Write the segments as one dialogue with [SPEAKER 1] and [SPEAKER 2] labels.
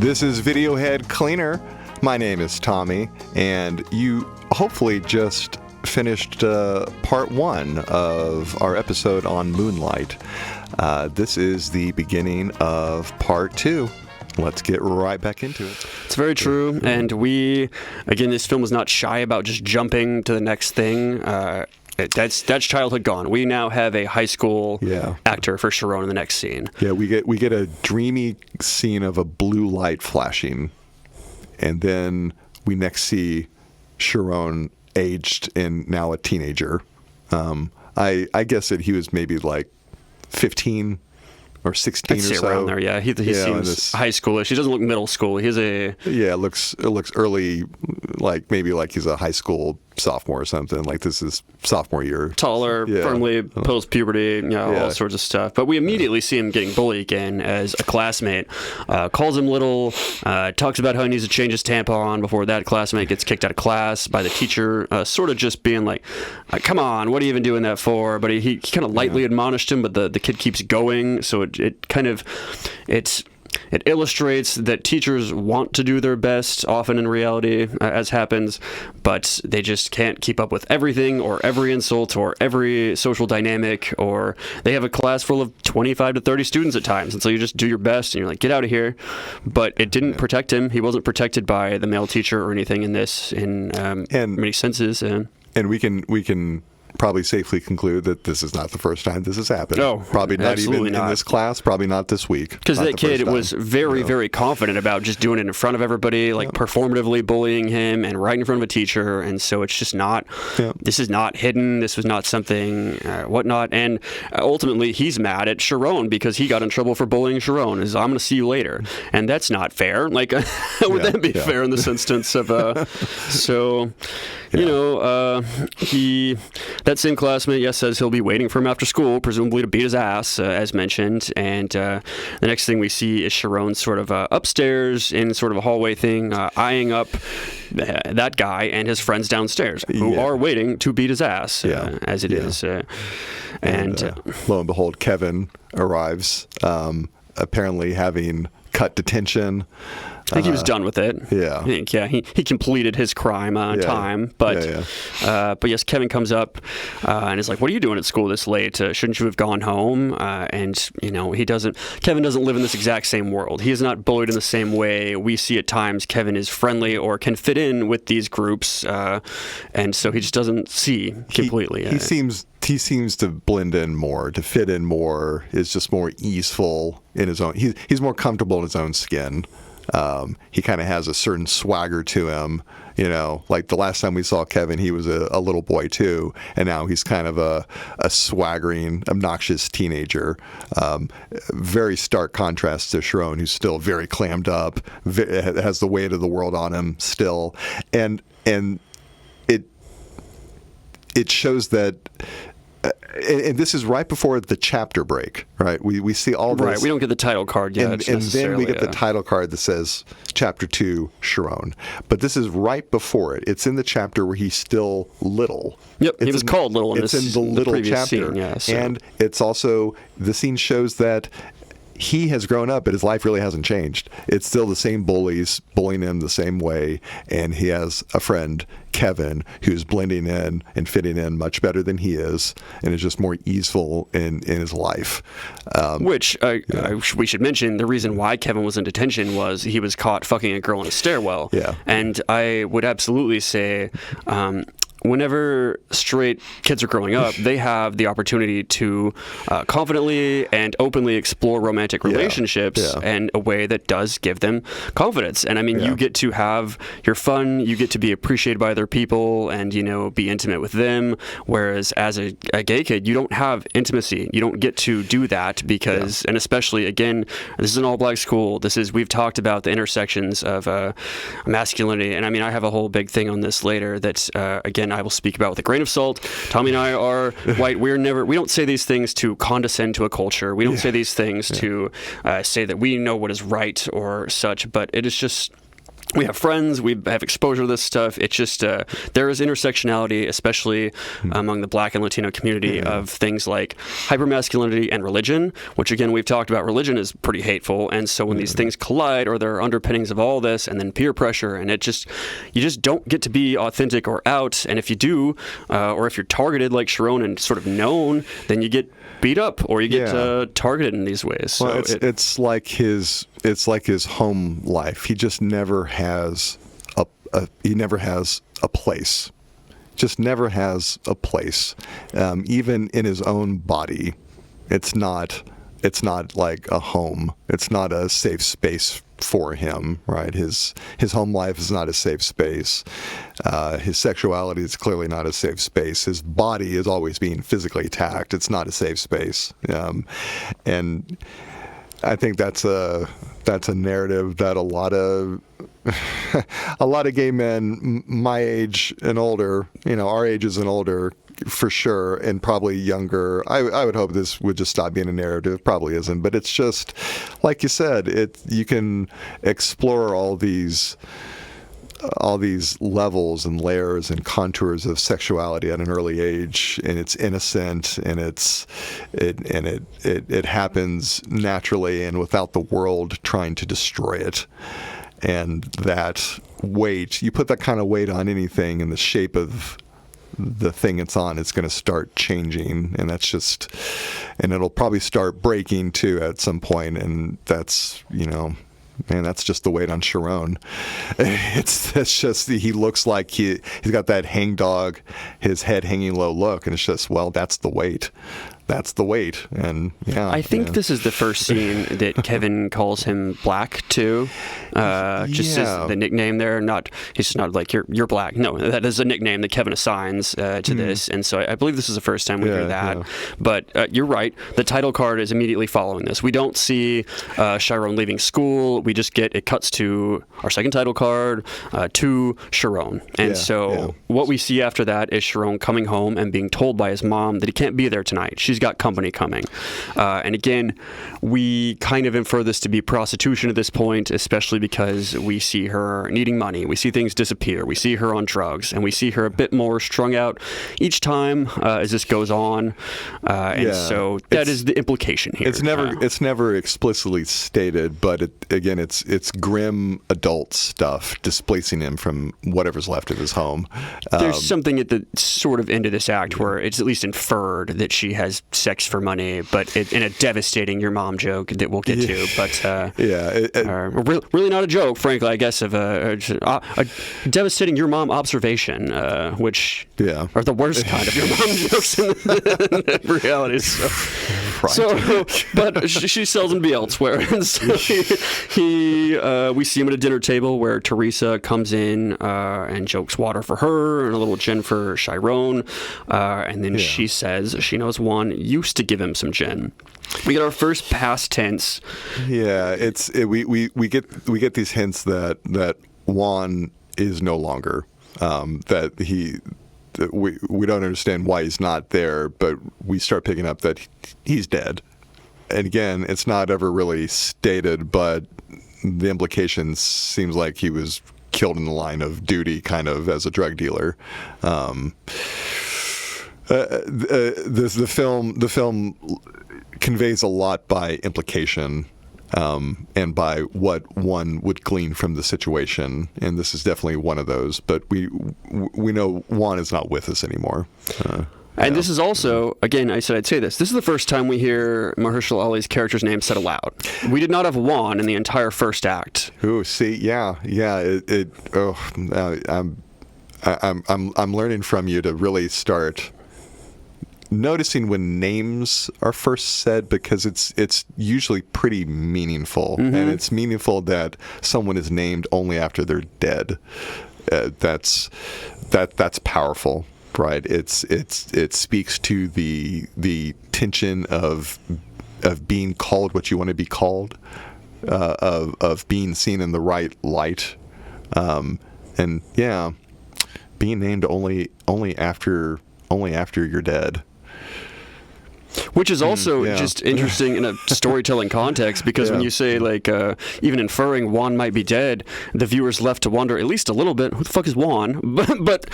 [SPEAKER 1] This is Videohead Cleaner. My name is Tommy, and you hopefully just finished part one of our episode on Moonlight. This is the beginning of part two. Let's get right back into it.
[SPEAKER 2] It's very true, and this film was not shy about just jumping to the next thing. That's childhood gone. We now have a high school actor for Sharon in the next scene.
[SPEAKER 1] Yeah, we get a dreamy scene of a blue light flashing, and then we next see Sharon aged and now a teenager. I guess that he was maybe like 15 or 16
[SPEAKER 2] I'd
[SPEAKER 1] or
[SPEAKER 2] say
[SPEAKER 1] so.
[SPEAKER 2] around there, yeah. He seems high schoolish. He doesn't look middle school. It
[SPEAKER 1] looks early, like he's a high school sophomore or something. Like this is sophomore year.
[SPEAKER 2] Taller, firmly post-puberty, all sorts of stuff. But we immediately see him getting bullied again as a classmate. Calls him little, talks about how he needs to change his tampon before that classmate gets kicked out of class by the teacher, sort of just being like, come on, what are you even doing that for? But he kind of lightly admonished him, but the kid keeps going, so it illustrates that teachers want to do their best, often in reality, as happens, but they just can't keep up with everything or every insult or every social dynamic, or they have a class full of 25 to 30 students at times, and so you just do your best, and you're like, get out of here. But it didn't protect him. He wasn't protected by the male teacher or anything in this, in many senses. And we
[SPEAKER 1] can probably safely conclude that this is not the first time this has happened.
[SPEAKER 2] No,
[SPEAKER 1] probably not even in this class, probably not this week.
[SPEAKER 2] Because that kid was very confident about just doing it in front of everybody, performatively bullying him and right in front of a teacher, and so it's just not, this is not hidden, this was not something whatnot, and ultimately he's mad at Sharon because he got in trouble for bullying Sharon, I'm going to see you later, and that's not fair. Like, how would that be fair in this instance of, that same classmate, says he'll be waiting for him after school, presumably to beat his ass, as mentioned. And the next thing we see is Sharon sort of upstairs in sort of a hallway thing, eyeing up that guy and his friends downstairs, who are waiting to beat his ass, as it is. And
[SPEAKER 1] lo and behold, Kevin arrives, apparently having cut detention.
[SPEAKER 2] I think he was done with it.
[SPEAKER 1] Yeah.
[SPEAKER 2] I think, he completed his crime on time. But yes, Kevin comes up and is like, what are you doing at school this late? Shouldn't you have gone home? And, Kevin doesn't live in this exact same world. He is not bullied in the same way. We see at times Kevin is friendly or can fit in with these groups. And so he just doesn't see completely.
[SPEAKER 1] He seems to blend in more, to fit in more, is just more easeful in his own. He's more comfortable in his own skin. He kind of has a certain swagger to him, like the last time we saw Kevin, he was a little boy too, and now he's kind of a swaggering, obnoxious teenager. Very stark contrast to Sharon, who's still very clammed up, has the weight of the world on him still, and it shows that. And this is right before the chapter break, right? We see all this.
[SPEAKER 2] Right, we don't get the title card yet.
[SPEAKER 1] And then we get the title card that says Chapter 2, Sharon. But this is right before it. It's in the chapter where he's still little.
[SPEAKER 2] Yep, he was called little in
[SPEAKER 1] it's in the little chapter.
[SPEAKER 2] Scene,
[SPEAKER 1] And it's also, the scene shows that he has grown up, but his life really hasn't changed. It's still the same bullies bullying him the same way, and he has a friend, Kevin, who's blending in and fitting in much better than he is, and is just more easeful in his life.
[SPEAKER 2] Which we should mention, the reason why Kevin was in detention was he was caught fucking a girl in a stairwell.
[SPEAKER 1] Yeah.
[SPEAKER 2] And I would absolutely say, whenever straight kids are growing up, they have the opportunity to confidently and openly explore romantic relationships in a way that does give them confidence. And I mean, you get to have your fun, you get to be appreciated by other people, and be intimate with them. Whereas as a gay kid, you don't have intimacy. You don't get to do that because, and especially again, this is an all-black school. We've talked about the intersections of masculinity, and I mean, I have a whole big thing on this later that again I will speak about with a grain of salt. Tommy and I are white. We don't say these things to condescend to a culture. We don't say these things to say that we know what is right or such, but it is just we have friends, we have exposure to this stuff. It's just, there is intersectionality, especially among the Black and Latino community, of things like hypermasculinity and religion, which again, we've talked about. Religion is pretty hateful. And so when these things collide, or there are underpinnings of all this, and then peer pressure, and you just don't get to be authentic or out. And if you do, or if you're targeted like Sharon and sort of known, then you get beat up, or you get targeted in these ways.
[SPEAKER 1] Well,
[SPEAKER 2] So
[SPEAKER 1] it's like his home life. He just never has a place. Just never has a place. Even in his own body, it's not like a home. It's not a safe space for him, right? His home life is not a safe space. His sexuality is clearly not a safe space. His body is always being physically attacked. It's not a safe space. And I think that's a narrative that a lot of gay men my age and older, our ages and older, for sure, and probably younger. I would hope this would just stop being a narrative. It probably isn't, but it's just like you said. You can explore all these levels and layers and contours of sexuality at an early age, and it's innocent, and it happens naturally and without the world trying to destroy it. And that weight, you put that kind of weight on anything, in the shape of the thing it's on, it's going to start changing, and and it'll probably start breaking too at some point, and that's, man, that's just the weight on Sharon. It's just, he looks like he's got that hangdog, his head hanging low look, and it's just, well, that's the weight. That's the weight. And
[SPEAKER 2] I think this is the first scene that Kevin calls him Black too. Just as the nickname there. He's not like you're Black. No, that is a nickname that Kevin assigns to this. And so I believe this is the first time we hear that. Yeah. But you're right. The title card is immediately following this. We don't see Sharon leaving school. We just it cuts to our second title card, to Sharon. And what we see after that is Sharon coming home and being told by his mom that he can't be there tonight. She's got company coming. And again, we kind of infer this to be prostitution at this point, especially because we see her needing money. We see things disappear. We see her on drugs, and we see her a bit more strung out each time as this goes on. So that is the implication here.
[SPEAKER 1] It's never explicitly stated, but it's grim adult stuff displacing him from whatever's left of his home.
[SPEAKER 2] There's something at the sort of end of this act where it's at least inferred that she has sex for money, but in a devastating "your mom" joke that we'll get to. But really not a joke, frankly. I guess of a devastating "your mom" observation, which are the worst kind of "your mom" jokes in reality. But she sells him to be elsewhere, and so we see him at a dinner table where Teresa comes in and jokes water for her and a little gin for Sharon, and then she says she knows Juan used to give him some gin. We get our first past tense.
[SPEAKER 1] Yeah, we get these hints that Juan is no longer, that we don't understand why he's not there, but we start picking up that he's dead. And again, it's not ever really stated, but the implication seems like he was killed in the line of duty, kind of as a drug dealer. The film conveys a lot by implication, and by what one would glean from the situation, and this is definitely one of those. But we know Juan is not with us anymore.
[SPEAKER 2] And this is also, again, I said I'd say this. This is the first time we hear Mahershala Ali's character's name said aloud. We did not have Juan in the entire first act.
[SPEAKER 1] Ooh, see, I'm learning from you to really start noticing when names are first said, because it's usually pretty meaningful, and it's meaningful that someone is named only after they're dead. That's powerful. Right, it speaks to the tension of being called what you want to be called, of being seen in the right light, and being named only after you're dead.
[SPEAKER 2] Which is also
[SPEAKER 1] Yeah.
[SPEAKER 2] just interesting in a storytelling context, because when
[SPEAKER 1] Yeah.
[SPEAKER 2] you say, like, even inferring Juan might be dead, the viewer's left to wonder at least a little bit, who the fuck is Juan? But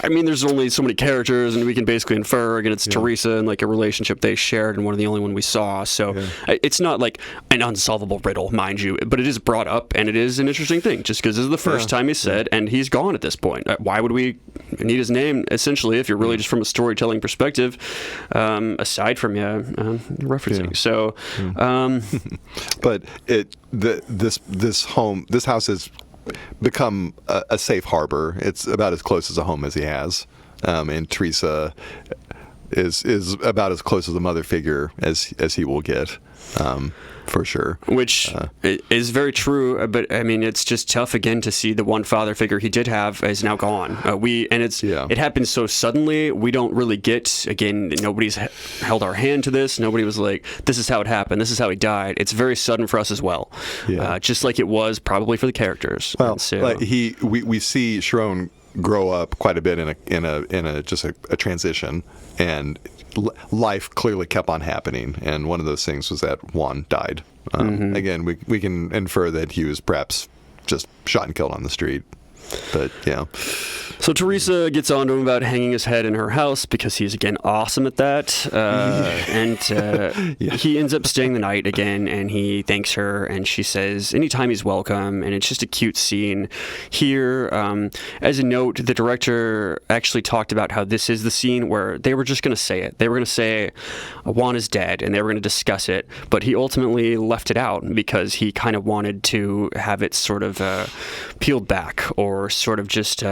[SPEAKER 2] I mean, there's only so many characters, and we can basically infer, again, it's Teresa and, like, a relationship they shared, and one of the only one we saw. So it's not, like, an unsolvable riddle, mind you, but it is brought up, and it is an interesting thing, just because this is the first time he's said, and he's gone at this point. Why would we need his name, essentially, if you're really just from a storytelling perspective, aside from referencing? So,
[SPEAKER 1] But this house has become a safe harbor. It's about as close as a home as he has, and Teresa is about as close as a mother figure as he will get. For sure.
[SPEAKER 2] Which is very true, but I mean, it's just tough again to see the one father figure he did have is now gone. It happened so suddenly. We don't really get, again, nobody's held our hand to this. Nobody was like, this is how it happened. This is how he died. It's very sudden for us as well. Just like it was probably for the characters.
[SPEAKER 1] Well,
[SPEAKER 2] so,
[SPEAKER 1] like we see Sharon grow up quite a bit in a transition, and life clearly kept on happening, and one of those things was that Juan died. Again, we can infer that he was perhaps just shot and killed on the street. But yeah.
[SPEAKER 2] So Teresa gets on to him about hanging his head in her house because he's, again, awesome at that. And he ends up staying the night again, and he thanks her, and she says anytime he's welcome, and it's just a cute scene here. As a note, the director actually talked about how this is the scene where they were just going to say it. They were going to say Juan is dead, and they were going to discuss it, but he ultimately left it out because he kind of wanted to have it sort of peeled back, or sort of just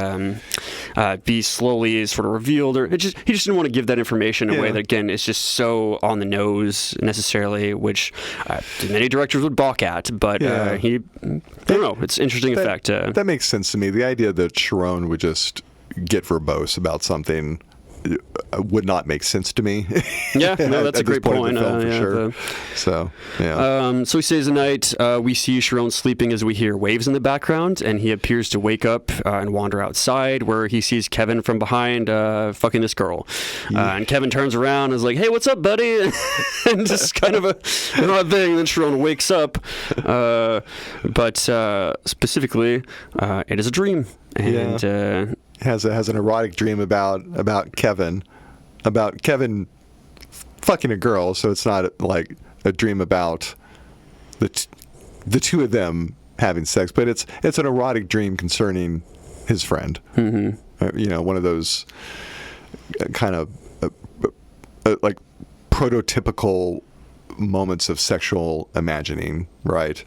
[SPEAKER 2] be slowly sort of revealed, or he just didn't want to give that information away that, again, is just so on the nose necessarily, which many directors would balk at, but I don't know, it's interesting effect.
[SPEAKER 1] That makes sense to me. The idea that Sharon would just get verbose about something would not make sense to me.
[SPEAKER 2] Yeah, no, that's a great point.
[SPEAKER 1] So
[SPEAKER 2] he stays the night. We see Sharon sleeping as we hear waves in the background, and he appears to wake up and wander outside, where he sees Kevin from behind fucking this girl. And Kevin turns around and is like, "Hey, what's up, buddy?" And just kind of an odd thing. Then Sharon wakes up, but specifically, it is a dream, and.
[SPEAKER 1] Has an erotic dream about Kevin fucking a girl, so it's not like a dream about the two of them having sex, but it's an erotic dream concerning his friend. One of those kind of like prototypical moments of sexual imagining, right?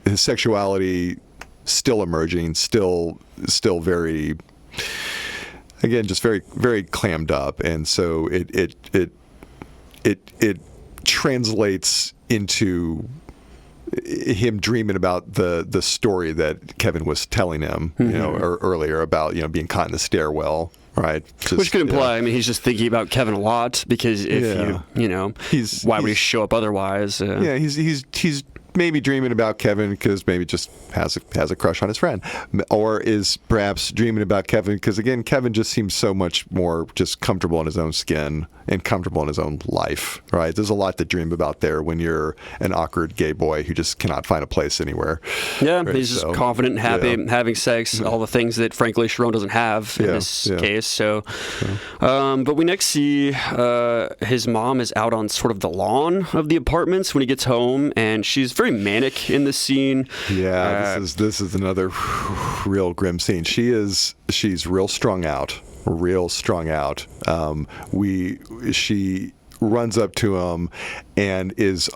[SPEAKER 1] His sexuality still emerging, still very, again, just very, very clammed up, and so it translates into him dreaming about the story that Kevin was telling him, earlier about being caught in the stairwell. Right.
[SPEAKER 2] Which could imply, I mean, he's just thinking about Kevin a lot, because if why would he show up otherwise?
[SPEAKER 1] He's maybe dreaming about Kevin because maybe just has a crush on his friend, or is perhaps dreaming about Kevin because, again, Kevin just seems so much more just comfortable in his own skin and comfortable in his own life, right? There's a lot to dream about there when you're an awkward gay boy who just cannot find a place anywhere.
[SPEAKER 2] Yeah, right? He's just confident and happy, having sex, all the things that, frankly, Sharon doesn't have in this case. So, but we next see his mom is out on sort of the lawn of the apartments when he gets home, and she's very manic in this scene.
[SPEAKER 1] Yeah, this is another real grim scene. She's real strung out. She runs up to him and is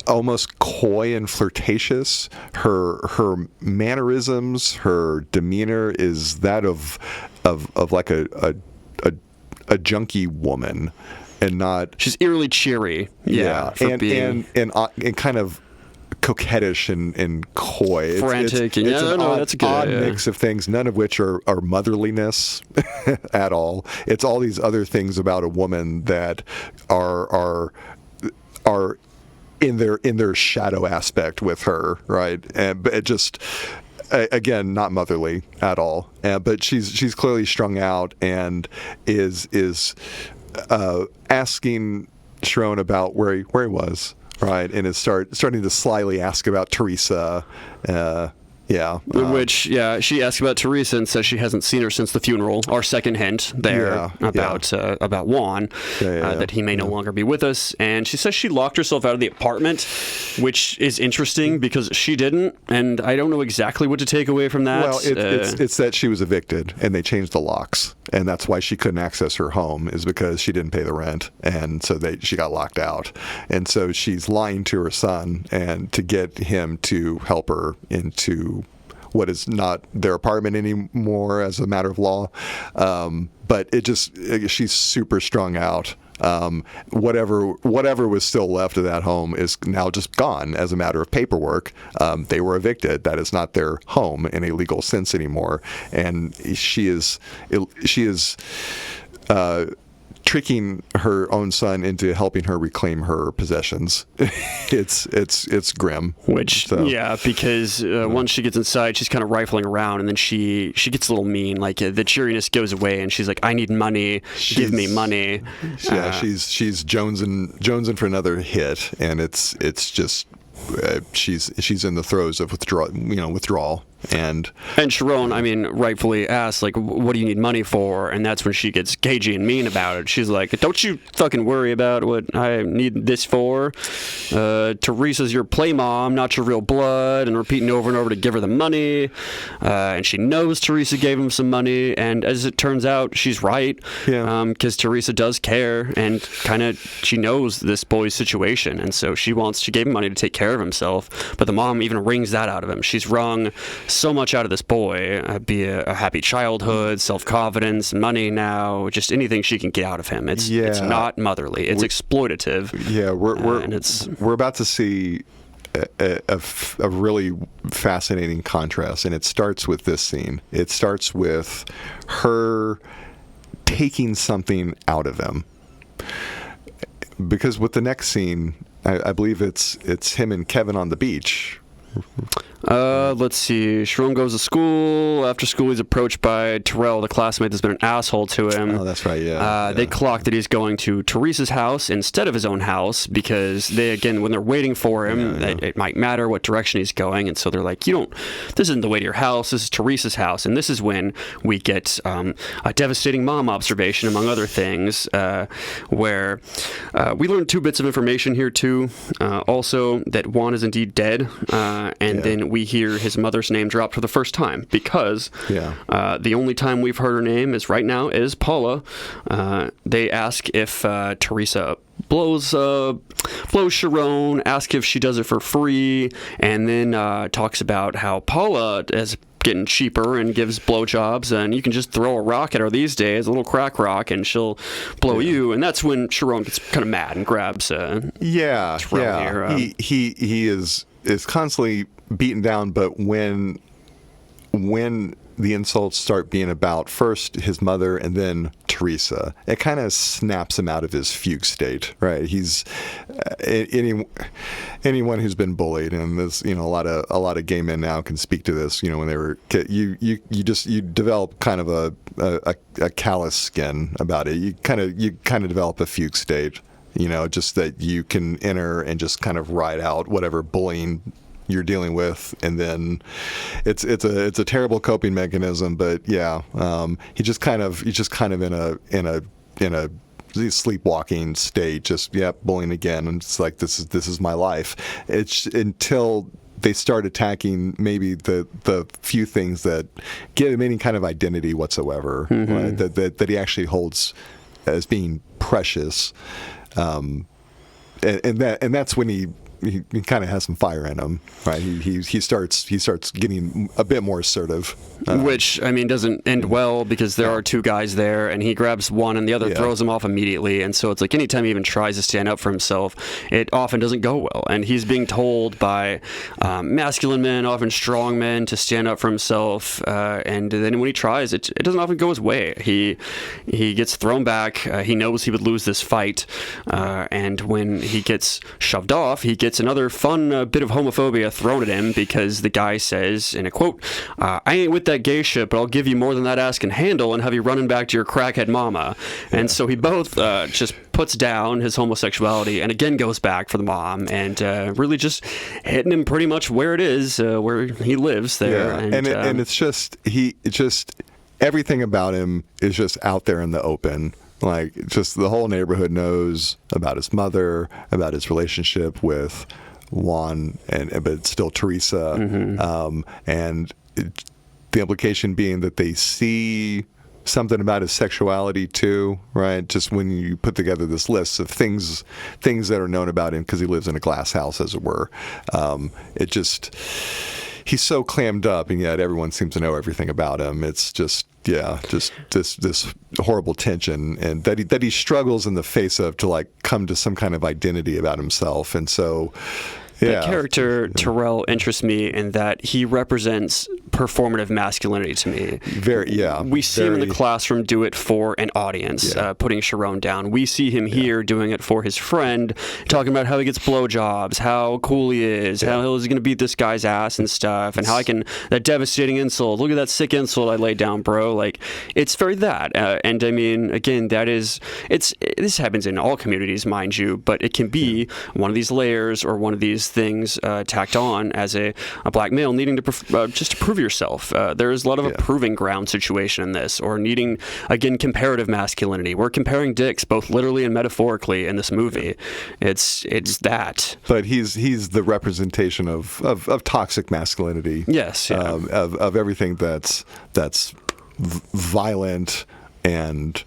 [SPEAKER 1] almost coy and flirtatious. Her mannerisms, her demeanor is that of like a junkie woman, and not.
[SPEAKER 2] She's eerily cheery.
[SPEAKER 1] And kind of coquettish and coy,
[SPEAKER 2] frantic.
[SPEAKER 1] It's an
[SPEAKER 2] that's a good
[SPEAKER 1] odd mix of things, none of which are motherliness at all. It's all these other things about a woman that are in their shadow aspect with her, right? But it just, again, not motherly at all. But she's clearly strung out and is asking Sharon about where he was, right? And is starting to slyly ask about Teresa.
[SPEAKER 2] Which, she asks about Teresa and says she hasn't seen her since the funeral. Our second hint there about Juan, that he may no longer be with us. And she says she locked herself out of the apartment, which is interesting because she didn't, and I don't know exactly what to take away from that.
[SPEAKER 1] Well, it's that she was evicted, and they changed the locks, and that's why she couldn't access her home, is because she didn't pay the rent, and so she got locked out. And so she's lying to her son and to get him to help her into what is not their apartment anymore as a matter of law. But she's super strung out. Whatever was still left of that home is now just gone as a matter of paperwork. They were evicted. That is not their home in a legal sense anymore. And she is tricking her own son into helping her reclaim her possessions. It's grim.
[SPEAKER 2] Because once she gets inside, she's kind of rifling around, and then she gets a little mean. Like the cheeriness goes away, and she's like, "I need money. Give me money."
[SPEAKER 1] Yeah, she's jonesing for another hit, and it's just she's in the throes of withdrawal. And
[SPEAKER 2] Sharon, rightfully asks, like, what do you need money for? And that's when she gets cagey and mean about it. She's like, don't you fucking worry about what I need this for. Teresa's your play mom, not your real blood, and repeating over and over to give her the money. And she knows Teresa gave him some money, and as it turns out, she's right.
[SPEAKER 1] Yeah.
[SPEAKER 2] Because Teresa does care, and she knows this boy's situation, and so she gave him money to take care of himself, but the mom even wrings that out of him. She's wrung so much out of this boy, be a happy childhood, self-confidence, money now, just anything she can get out of him. It's not motherly. It's exploitative.
[SPEAKER 1] Yeah, we're about to see a really fascinating contrast, and it starts with this scene. It starts with her taking something out of him, because with the next scene, I believe it's him and Kevin on the beach.
[SPEAKER 2] Let's see. Sharon goes to school. After school, he's approached by Terrell, the classmate that's been an asshole to him.
[SPEAKER 1] Oh, that's right, yeah.
[SPEAKER 2] They clock that he's going to Teresa's house instead of his own house because when they're waiting for him, it might matter what direction he's going. And so they're like, this isn't the way to your house. This is Teresa's house. And this is when we get a devastating mom observation, among other things, where we learn 2 bits of information here, too. Also, that Juan is indeed dead. Then we hear his mother's name dropped for the first time because the only time we've heard her name is right now is Paula. They ask if Teresa blows Sharon, ask if she does it for free, and then talks about how Paula is getting cheaper and gives blowjobs, and you can just throw a rock at her these days, a little crack rock, and she'll blow you. And that's when Sharon gets kind of mad and grabs Terrell here.
[SPEAKER 1] He is constantly beaten down, but when the insults start being about first his mother and then Teresa, it kind of snaps him out of his fugue state, right? He's anyone who's been bullied, and there's a lot of gay men now can speak to this. When they were you develop kind of a callous skin about it. You kind of develop a fugue state. Just that you can enter and just kind of ride out whatever bullying you're dealing with, and then it's a terrible coping mechanism. But he's just kind of in a sleepwalking state, just bullying again, and it's like this is my life. It's until they start attacking maybe the few things that give him any kind of identity whatsoever, right? that he actually holds as being precious. And that's when he kind of has some fire in him, right? He starts getting a bit more assertive,
[SPEAKER 2] which doesn't end well because there are 2 guys there, and he grabs one and the other throws him off immediately. And so it's like anytime he even tries to stand up for himself, it often doesn't go well. And he's being told by masculine men, often strong men, to stand up for himself. And then when he tries, it doesn't often go his way. He gets thrown back. He knows he would lose this fight, and when he gets shoved off, he gets gets another fun bit of homophobia thrown at him because the guy says, in a quote, "I ain't with that gay shit, but I'll give you more than that ass can handle and have you running back to your crackhead mama." And so he both just puts down his homosexuality and again goes back for the mom and really just hitting him pretty much where it is, where he lives there.
[SPEAKER 1] And it's just, everything about him is just out there in the open. Like, just the whole neighborhood knows about his mother, about his relationship with Juan, but still Teresa. And the implication being that they see something about his sexuality too, right? Just when you put together this list of things that are known about him because he lives in a glass house, as it were. It just, he's so clammed up, and yet everyone seems to know everything about him. It's just this horrible tension, and that he struggles in the face of to like come to some kind of identity about himself. And so
[SPEAKER 2] the character Terrell interests me in that he represents performative masculinity to me. We see him in the classroom do it for an audience, putting Sharon down. We see him here doing it for his friend, talking about how he gets blowjobs, how cool he is, how he's going to beat this guy's ass and stuff, and how I can, that devastating insult, look at that sick insult I laid down, bro. Like, it's very that. And I mean, again, this happens in all communities, mind you, but it can be one of these layers or one of these things tacked on as a black male needing to just to prove yourself. There is a lot of a proving ground situation in this, or needing, again, comparative masculinity. We're comparing dicks both literally and metaphorically in this movie. It's that.
[SPEAKER 1] But he's the representation of toxic masculinity.
[SPEAKER 2] Yes.
[SPEAKER 1] Of everything that's violent and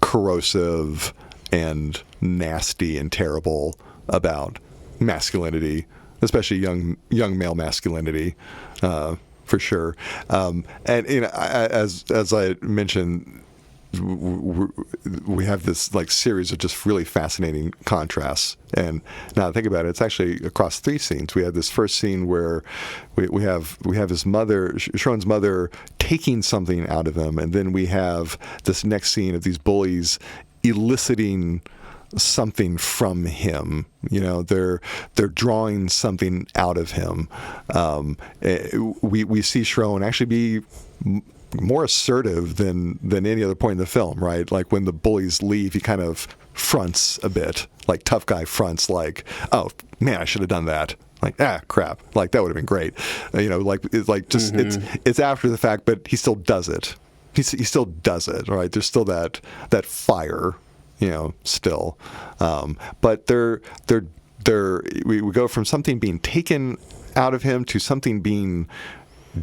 [SPEAKER 1] corrosive and nasty and terrible about masculinity, especially young male masculinity, for sure. And you know, as I mentioned, we have this like series of just really fascinating contrasts. And now think about it, it's actually across 3 scenes. We have this first scene where we have his mother, Sharon's mother, taking something out of him, and then we have this next scene of these bullies eliciting something from him. You know, they're drawing something out of him. We see Sharon actually be more assertive than any other point in the film, right? Like when the bullies leave, he kind of fronts a bit, like tough guy fronts, like, oh man, I should have done that. Like, crap, like that would have been great. You know, like it's like just it's after the fact, but he still does it. He still does it, right? There's still that fire, you know, still. But we go from something being taken out of him to something being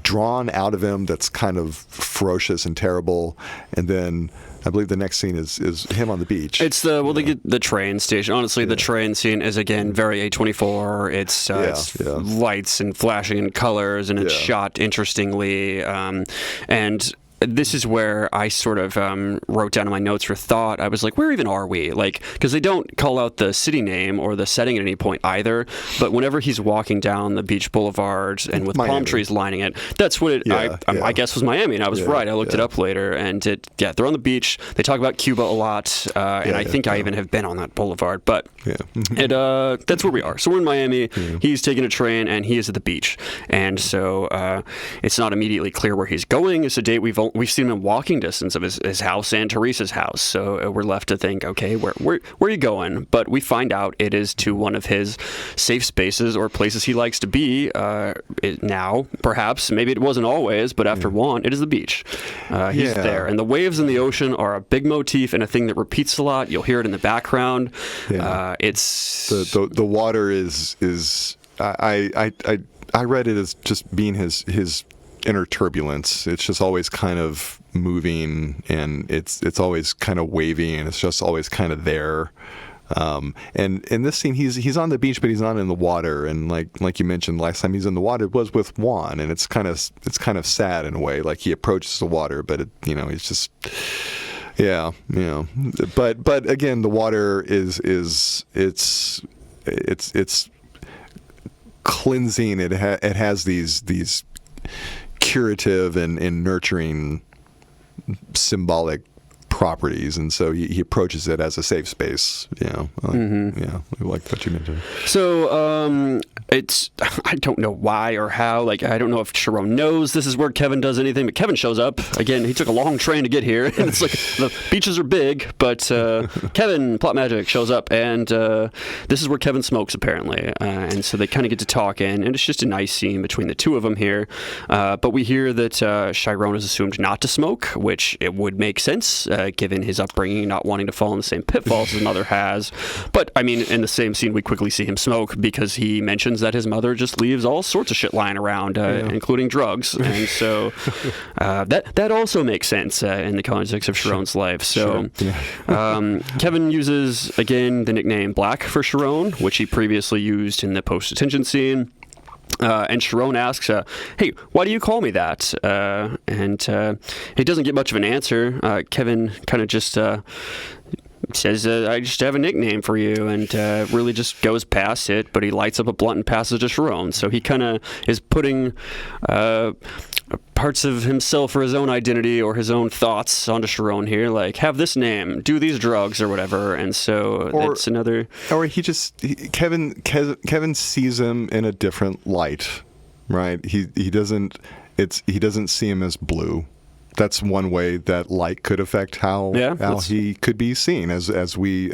[SPEAKER 1] drawn out of him that's kind of ferocious and terrible. And then I believe the next scene is him on the beach.
[SPEAKER 2] It's they get the train station. Honestly, the train scene is again very A24. It's lights and flashing and colors, and it's shot interestingly. And this is where I sort of wrote down in my notes for thought. I was like, where even are we? Like, because they don't call out the city name or the setting at any point either. But whenever he's walking down the beach boulevard and with Miami. Palm trees lining it, that's what I guess was Miami. And I was right. I looked it up later. And they're on the beach. They talk about Cuba a lot. And I think I even have been on that boulevard. But that's where we are. So we're in Miami. He's taking a train and he is at the beach. And so it's not immediately clear where he's going. It's a date we've seen him in walking distance of his house and Teresa's house, so we're left to think, okay, where are you going? But we find out it is to one of his safe spaces or places he likes to be. Now, perhaps, maybe it wasn't always, but after Juan, it is the beach. He's there, and the waves in the ocean are a big motif and a thing that repeats a lot. You'll hear it in the background. It's
[SPEAKER 1] the water is I read it as just being his inner turbulence. It's just always kind of moving, and it's always kind of wavy, and it's just always kind of there. And in this scene, he's on the beach, but he's not in the water. And like you mentioned, last time he's in the water was with Juan, and it's kind of sad in a way. Like he approaches the water, but he's just But again, the water is cleansing. It has these curative and nurturing symbolic properties, and so he approaches it as a safe space. Yeah, like what you mentioned.
[SPEAKER 2] So I don't know why or how. Like, I don't know if Sharon knows this is where Kevin does anything, but Kevin shows up again. He took a long train to get here, and it's like the beaches are big, but Kevin, plot magic, shows up, and this is where Kevin smokes apparently, and so they kind of get to talk, and it's just a nice scene between the two of them here. But we hear that Chiron is assumed not to smoke, which it would make sense given his upbringing, not wanting to fall in the same pitfalls his mother has. But I mean, in the same scene, we quickly see him smoke because he mentions that his mother just leaves all sorts of shit lying around, including drugs, and so that also makes sense in the context of Sharon's life. So Kevin uses again the nickname Black for Sharon, which he previously used in the post-detention scene. And Sharon asks, hey, why do you call me that? And he doesn't get much of an answer. Kevin kind of just says, I just have a nickname for you, and really just goes past it, but he lights up a blunt and passes to Sharon. So he kind of is putting parts of himself or his own identity or his own thoughts onto Sharon here, like, have this name, do these drugs or whatever. And so it's another...
[SPEAKER 1] Or Kevin sees him in a different light, right? He doesn't see him as blue. That's one way that light could affect how he could be seen, as we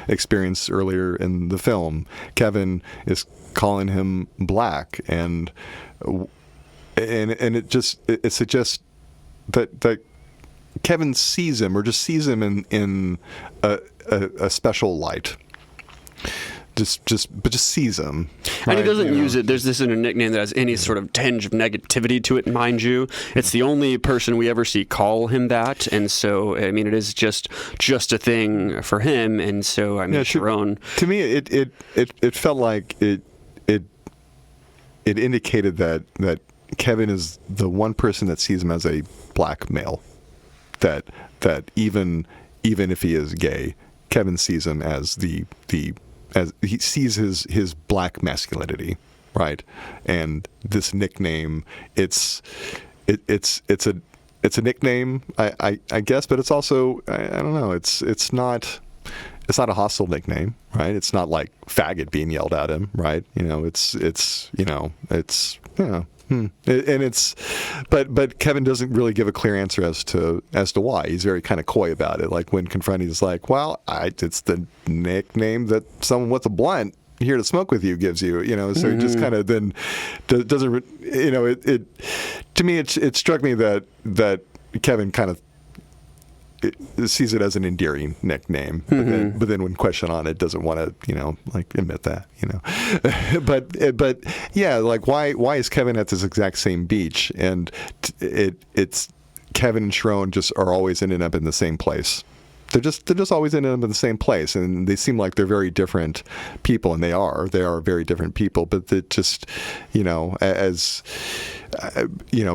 [SPEAKER 1] experienced earlier in the film. Kevin is calling him Black, and it suggests that Kevin sees him, or just sees him in a special light. Just sees him, right?
[SPEAKER 2] And he doesn't use it. There's this in a nickname that has any sort of tinge of negativity to it, mind you. It's the only person we ever see call him that, and so I mean, it is just a thing for him. And so I mean, Sharon.
[SPEAKER 1] To me, it felt like it indicated that Kevin is the one person that sees him as a black male. That even if he is gay, Kevin sees him as as he sees his black masculinity, right? And this nickname, it's a nickname, I guess, but it's also, I don't know, it's not a hostile nickname, right? It's not like faggot being yelled at him, right? But Kevin doesn't really give a clear answer as to why. He's very kind of coy about it. Like when confronted, he's like, "Well, it's the nickname that someone with a blunt here to smoke with you gives you." So he just kind of then doesn't. It to me, it struck me that Kevin kind of sees it as an endearing nickname, but then when questioned on it, doesn't want to, admit that, but yeah, like why is Kevin at this exact same beach, and it's Kevin and Sharon just are always ending up in the same place. They're just always ending up in the same place, and they seem like they're very different people, and they are very different people, but that just,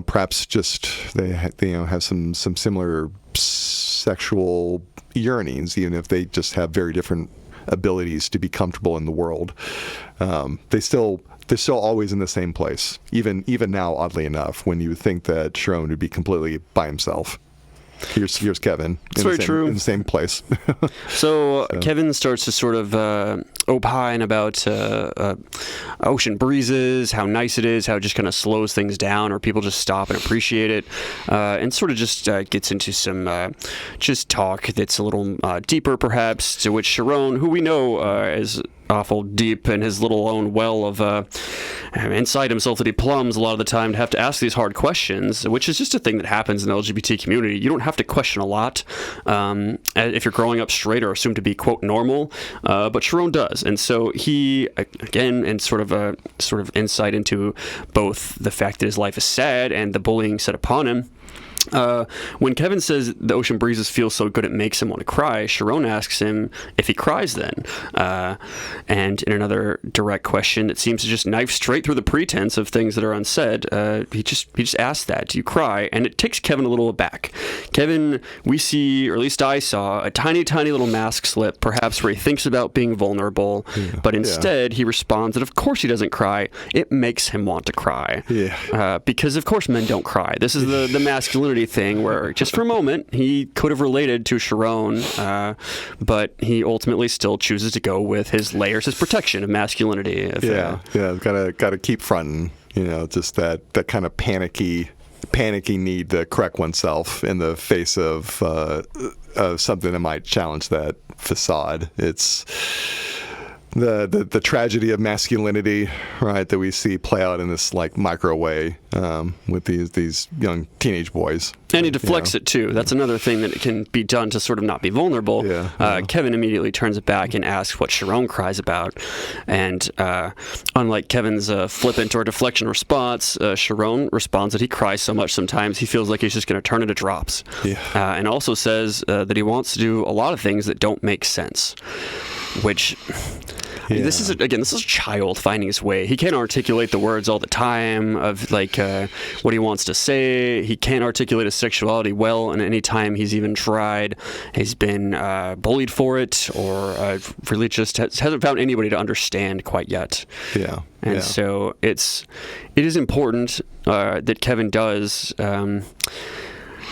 [SPEAKER 1] perhaps just they have some similar sexual yearnings, even if they just have very different abilities to be comfortable in the world. They're still always in the same place, even now, oddly enough, when you would think that Sharon would be completely by himself. Here's Kevin.
[SPEAKER 2] It's very true.
[SPEAKER 1] In the same place.
[SPEAKER 2] So Kevin starts to sort of opine about ocean breezes, how nice it is, how it just kind of slows things down, or people just stop and appreciate it, and sort of just gets into some just talk that's a little deeper, perhaps, to which Sharon, who we know is awful deep in his little own well of inside himself that he plumbs a lot of the time, to have to ask these hard questions, which is just a thing that happens in the LGBT community. You don't have to question a lot if you're growing up straight or assumed to be, quote, normal, but Sharon does. And so he, again, and sort of insight into both the fact that his life is sad and the bullying set upon him. When Kevin says the ocean breezes feel so good it makes him want to cry, Sharon asks him if he cries then. And in another direct question that seems to just knife straight through the pretense of things that are unsaid, he just asks that, do you cry? And it takes Kevin a little aback. Kevin, we see, or at least I saw, a tiny, tiny little mask slip, perhaps where he thinks about being vulnerable, but instead he responds that of course he doesn't cry. It makes him want to cry. Because of course men don't cry. This is the masculinity masculinity thing where just for a moment he could have related to Sharon, but he ultimately still chooses to go with his layers, his protection of masculinity.
[SPEAKER 1] Gotta keep fronting, just that kind of panicky need to correct oneself in the face of something that might challenge that facade. It's the tragedy of masculinity, right, that we see play out in this like micro way with these young teenage boys.
[SPEAKER 2] And he deflects it too. That's another thing that can be done to sort of not be vulnerable. Kevin immediately turns it back and asks what Sharon cries about. And unlike Kevin's flippant or deflection response, Sharon responds that he cries so much sometimes he feels like he's just going to turn into drops. And also says that he wants to do a lot of things that don't make sense. Which, this is a child finding his way. He can't articulate the words all the time of like what he wants to say. He can't articulate his sexuality well, and any time he's even tried, he's been bullied for it, or really just hasn't found anybody to understand quite yet. So it is important that Kevin does.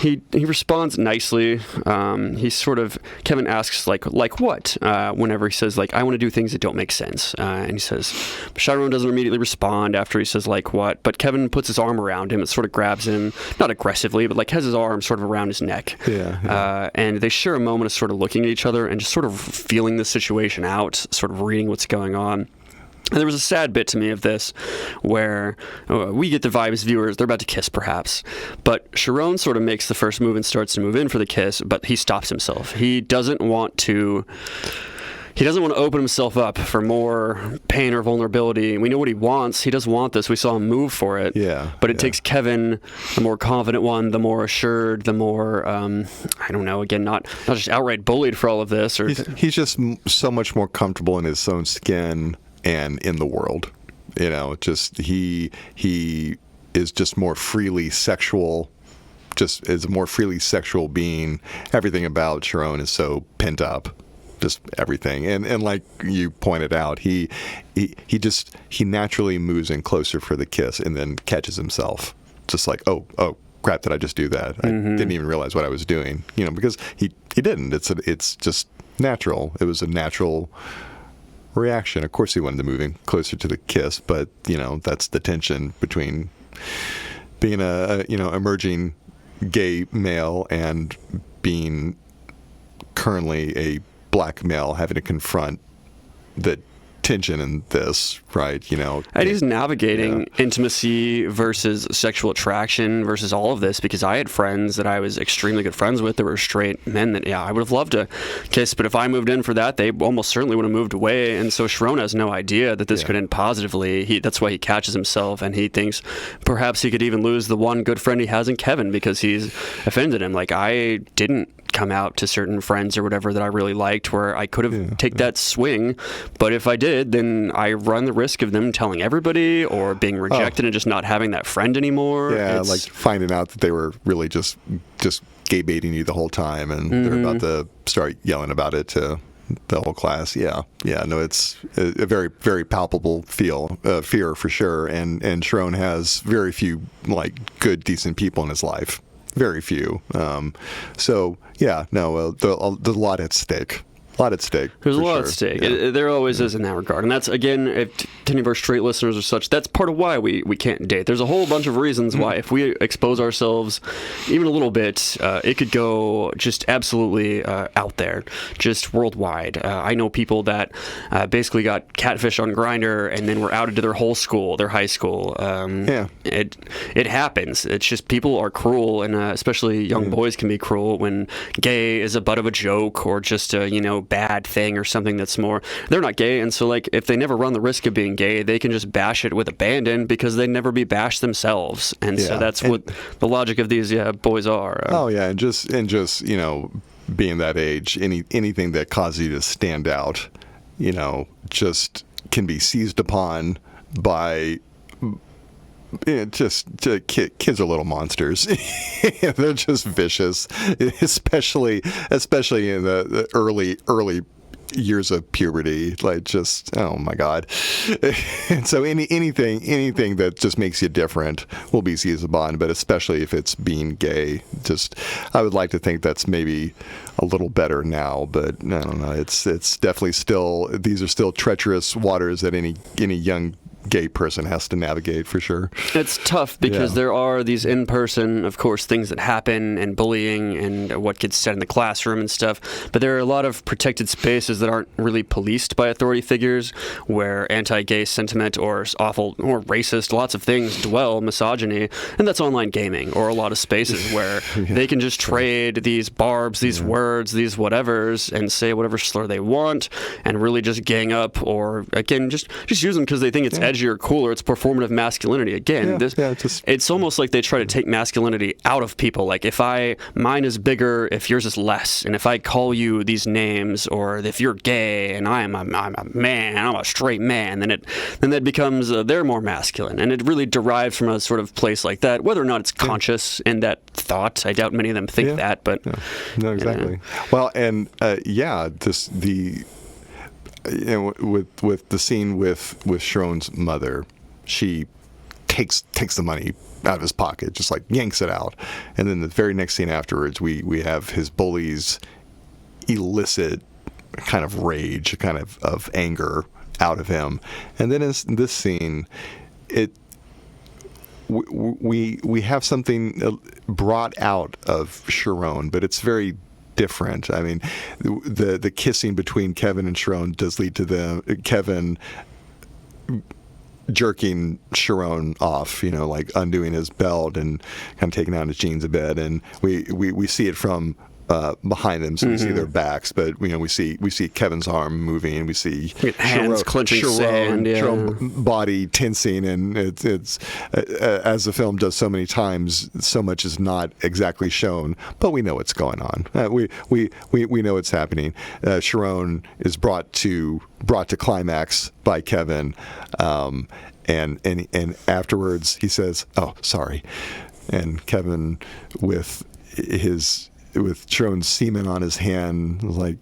[SPEAKER 2] He responds nicely. Kevin asks like what? Whenever he says like, I want to do things that don't make sense. And he says, Sharon doesn't immediately respond after he says like what, but Kevin puts his arm around him and sort of grabs him, not aggressively, but like has his arm sort of around his neck. And they share a moment of sort of looking at each other and just sort of feeling the situation out, sort of reading what's going on. And there was a sad bit to me of this where we get the vibe as viewers, they're about to kiss perhaps. But Sharon sort of makes the first move and starts to move in for the kiss, but he stops himself. He doesn't want to open himself up for more pain or vulnerability. We know what he wants. He does want this. We saw him move for it. But it takes Kevin, the more confident one, the more assured, the more, not just outright bullied for all of this.
[SPEAKER 1] He's just so much more comfortable in his own skin and in the world, just he is just more freely sexual, just is a more freely sexual being. Everything about Sharon is so pent up, just everything. And like you pointed out, he naturally moves in closer for the kiss and then catches himself, just like, oh crap, did I just do that? I didn't even realize what I was doing, because he didn't. It's just natural. It was a natural reaction. Of course he wanted to move in closer to the kiss, but that's the tension between being a emerging gay male and being currently a black male, having to confront the tension in this, right?
[SPEAKER 2] And he's navigating intimacy versus sexual attraction versus all of this, because I had friends that I was extremely good friends with that were straight men that I would have loved to kiss, but if I moved in for that, they almost certainly would have moved away. And so Sharon has no idea that this could end positively. That's why he catches himself, and he thinks perhaps he could even lose the one good friend he has in Kevin because he's offended him. Like, I didn't come out to certain friends or whatever that I really liked where I could have take that swing, but if I did, then I run the risk of them telling everybody or being rejected and just not having that friend anymore.
[SPEAKER 1] Like finding out that they were really just gay baiting you the whole time, and they're about to start yelling about it to the whole class. It's a very, very palpable fear for sure, and Sharon has very few like good, decent people in his life. Very few. There's a lot at stake. There's
[SPEAKER 2] a lot at stake. There always is in that regard. And that's, again, if to any of our straight listeners or such, that's part of why we can't date. There's a whole bunch of reasons why if we expose ourselves even a little bit, it could go just absolutely out there, just worldwide. I know people that basically got catfish on Grindr and then were outed to their whole school, their high school. It happens. It's just people are cruel, and especially young boys can be cruel when gay is a butt of a joke or just a, bad thing or something that's more, they're not gay, and so like if they never run the risk of being gay, they can just bash it with abandon because they'd never be bashed themselves, and so that's what the logic of these boys are.
[SPEAKER 1] And just being that age, anything that causes you to stand out, just can be seized upon by kids are little monsters. They're just vicious, especially in the early years of puberty, like just, oh my God. And so anything that just makes you different will be seized upon, but especially if it's being gay, just, I would like to think that's maybe a little better now, but I don't know. It's definitely still, these are still treacherous waters that any young gay person has to navigate, for sure.
[SPEAKER 2] It's tough because there are these in-person, of course, things that happen, and bullying and what gets said in the classroom and stuff, but there are a lot of protected spaces that aren't really policed by authority figures, where anti-gay sentiment or awful or racist, lots of things dwell, misogyny, and that's online gaming, or a lot of spaces where they can just trade these barbs, these words, these whatevers, and say whatever slur they want, and really just gang up, or again, just use them because they think it's edgy or cooler. It's performative masculinity. Again, it's almost like they try to take masculinity out of people. Like, if mine is bigger, if yours is less, and if I call you these names, or if you're gay and I'm a man, I'm a straight man, then that becomes they're more masculine, and it really derives from a sort of place like that. Whether or not it's conscious in that thought, I doubt many of them think that. But
[SPEAKER 1] no, exactly. Well, and with the scene with Sharon's mother, she takes the money out of his pocket, just like yanks it out, and then the very next scene afterwards, we have his bullies elicit kind of rage, kind of anger out of him, and then in this scene, we have something brought out of Sharon, but it's very different. I mean, the kissing between Kevin and Sharon does lead to Kevin jerking Sharon off, like undoing his belt and kind of taking out his jeans a bit, and we see it from behind them, so we see their backs, but we see Kevin's arm moving, we see
[SPEAKER 2] hands clenching sand,
[SPEAKER 1] Sharon body tensing, and it's as the film does so many times, so much is not exactly shown, but we know what's going on. We know what's happening. Sharon is brought to climax by Kevin, and afterwards he says, "Oh, sorry," and Kevin with Sharon's semen on his hand, like,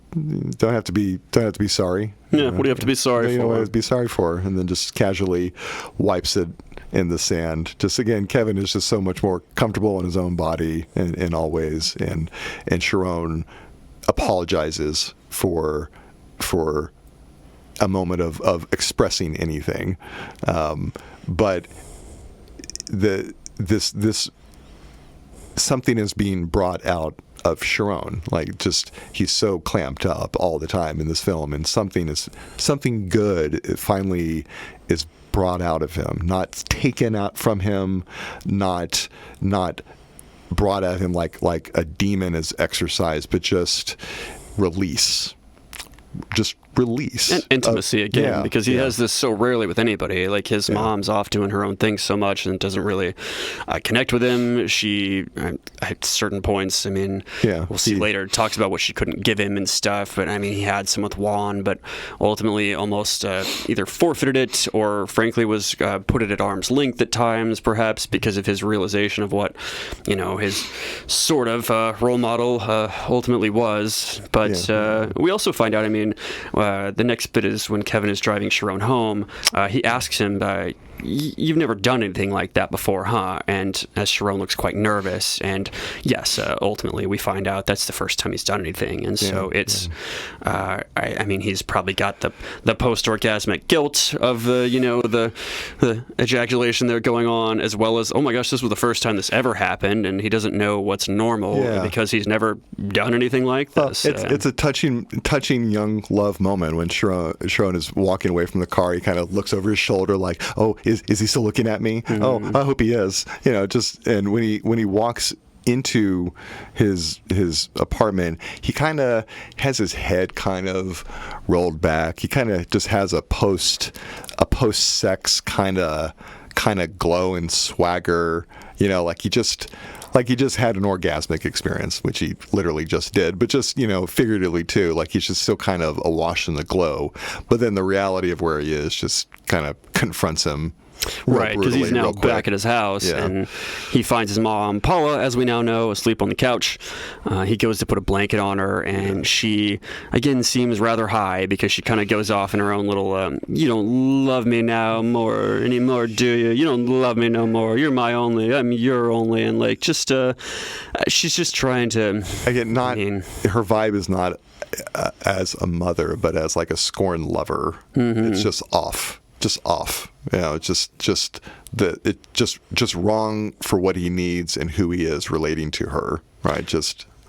[SPEAKER 1] don't have to be sorry.
[SPEAKER 2] Yeah, what do you have to be sorry for?
[SPEAKER 1] What do you have to be sorry for? And then just casually wipes it in the sand. Just again, Kevin is just so much more comfortable in his own body in all ways, and Sharon apologizes for a moment of expressing anything, but this something is being brought out of Sharon, like, just he's so clamped up all the time in this film, and something good, it finally is brought out of him, not taken out from him, not brought at him like a demon is exercised, but just release. And
[SPEAKER 2] intimacy again, because he has this so rarely with anybody. Like, his mom's off doing her own thing so much and doesn't really connect with him. She, at certain points, I mean, we'll see later, talks about what she couldn't give him and stuff. But I mean, he had some with Juan, but ultimately almost either forfeited it or, frankly, was put it at arm's length at times, perhaps because of his realization of what, his sort of role model ultimately was. But we also find out, I mean, the next bit is when Kevin is driving Sharon home. He asks him, you've never done anything like that before, huh? And as Sharon looks quite nervous, and yes, ultimately we find out that's the first time he's done anything, and so it's, I mean, he's probably got the post-orgasmic guilt of the ejaculation there going on, as well as, oh my gosh, this was the first time this ever happened, and he doesn't know what's normal because he's never done anything like this.
[SPEAKER 1] It's a touching young love moment when Sharon is walking away from the car. He kind of looks over his shoulder like, oh, is he still looking at me? Mm-hmm. Oh, I hope he is. And when he walks into his apartment, he kind of has his head kind of rolled back. He kind of just has a post-sex kind of glow and swagger. Like he just had an orgasmic experience, which he literally just did, but just, figuratively too. Like, he's just still kind of awash in the glow. But then the reality of where he is just kind of confronts him
[SPEAKER 2] Right, because he's now
[SPEAKER 1] real quick.
[SPEAKER 2] back at his house,
[SPEAKER 1] Yeah.
[SPEAKER 2] and he finds his mom, Paula, as we now know, asleep on the couch. He goes to put a blanket on her, and she, again, seems rather high because she kind of goes off in her own little, you don't love me now anymore, do you? You don't love me no more. You're my only. I'm your only. And, like, just, she's just trying to...
[SPEAKER 1] Again, her vibe is not as a mother, but as like a scorned lover. It's just off. You know, it's just wrong for what he needs and who he is relating to her, right?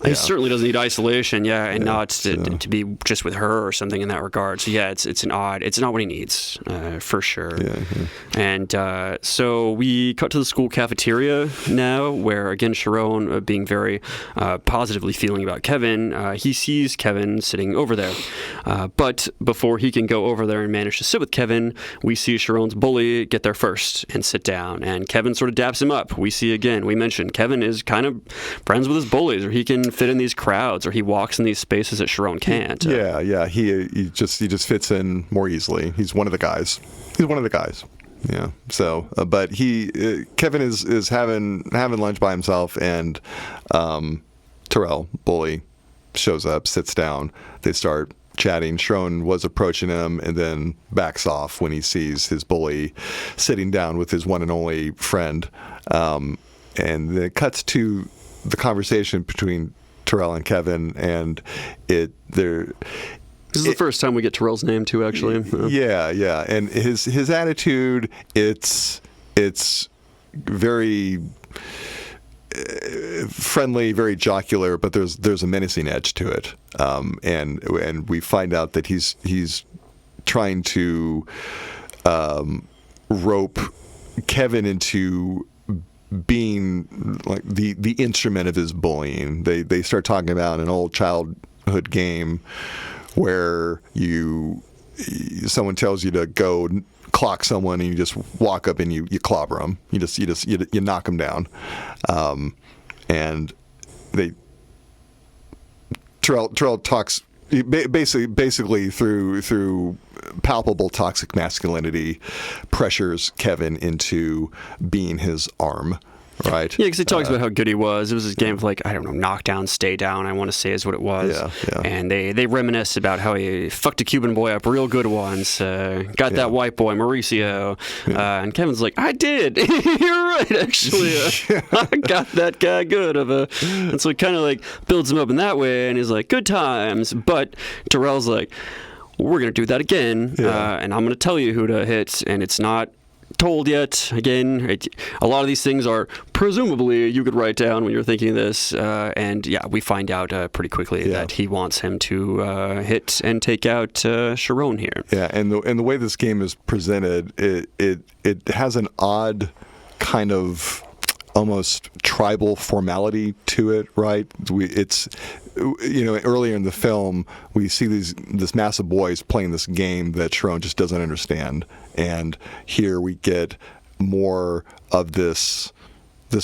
[SPEAKER 2] He certainly doesn't need isolation, and not to be just with her or something in that regard. So it's not what he needs, for sure. And so we cut to the school cafeteria now, where again Sharon, being very positively feeling about Kevin, he sees Kevin sitting over there. But before he can go over there and manage to sit with Kevin, we see Sharon's bully get there first and sit down, and Kevin sort of daps him up. We mentioned Kevin is kind of friends with his bullies, or he can fit in these crowds, or he walks in these spaces that Sharon can't.
[SPEAKER 1] He just fits in more easily. He's one of the guys. Yeah. So, but Kevin is having lunch by himself, and Terrell, bully, shows up, sits down. They start chatting. Sharon was approaching him and then backs off when he sees his bully sitting down with his one and only friend. And then it cuts to the conversation between Terrell and Kevin, and this
[SPEAKER 2] is the first time we get Terrell's name too, actually.
[SPEAKER 1] Yeah, and his attitude, it's very friendly, very jocular, but there's a menacing edge to it, and we find out that he's trying to rope Kevin into being like the instrument of his bullying. They start talking about an old childhood game where someone tells you to go clock someone, and you just walk up and you clobber them. You knock them down, and Terrell talks basically through palpable toxic masculinity, pressures Kevin into being his arm, right?
[SPEAKER 2] Yeah, because he talks about how good he was. It was this game of, like, I don't know, knockdown, stay down, I want to say is what it was.
[SPEAKER 1] Yeah.
[SPEAKER 2] And they reminisce about how he fucked a Cuban boy up real good once, got that white boy, Mauricio. And Kevin's like, I did. You're right, actually. I got that guy good. And so it kind of like builds him up in that way, and he's like, good times. But Terrell's like, we're going to do that again, and I'm going to tell you who to hit, and it's not told yet. Again, a lot of these things are presumably you could write down when you're thinking this, and we find out pretty quickly that he wants him to hit and take out Sharon here.
[SPEAKER 1] Yeah, and the way this game is presented, it has an odd kind of almost tribal formality to it, right? Earlier in the film, we see this mass of boys playing this game that Sharon just doesn't understand, and here we get more of this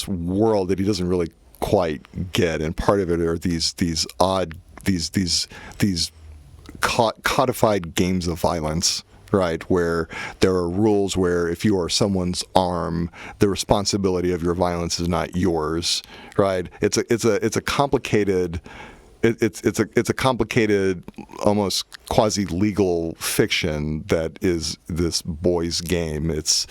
[SPEAKER 1] world that he doesn't really quite get, and part of it are these codified games of violence. Right, where there are rules where if you are someone's arm, the responsibility of your violence is not yours. Right, it's a complicated. It's a complicated, almost quasi-legal fiction that is this boy's game. It's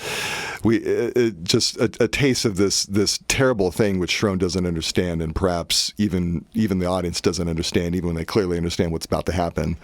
[SPEAKER 1] just a taste of this terrible thing which Sharon doesn't understand, and perhaps even the audience doesn't understand, even when they clearly understand what's about to happen.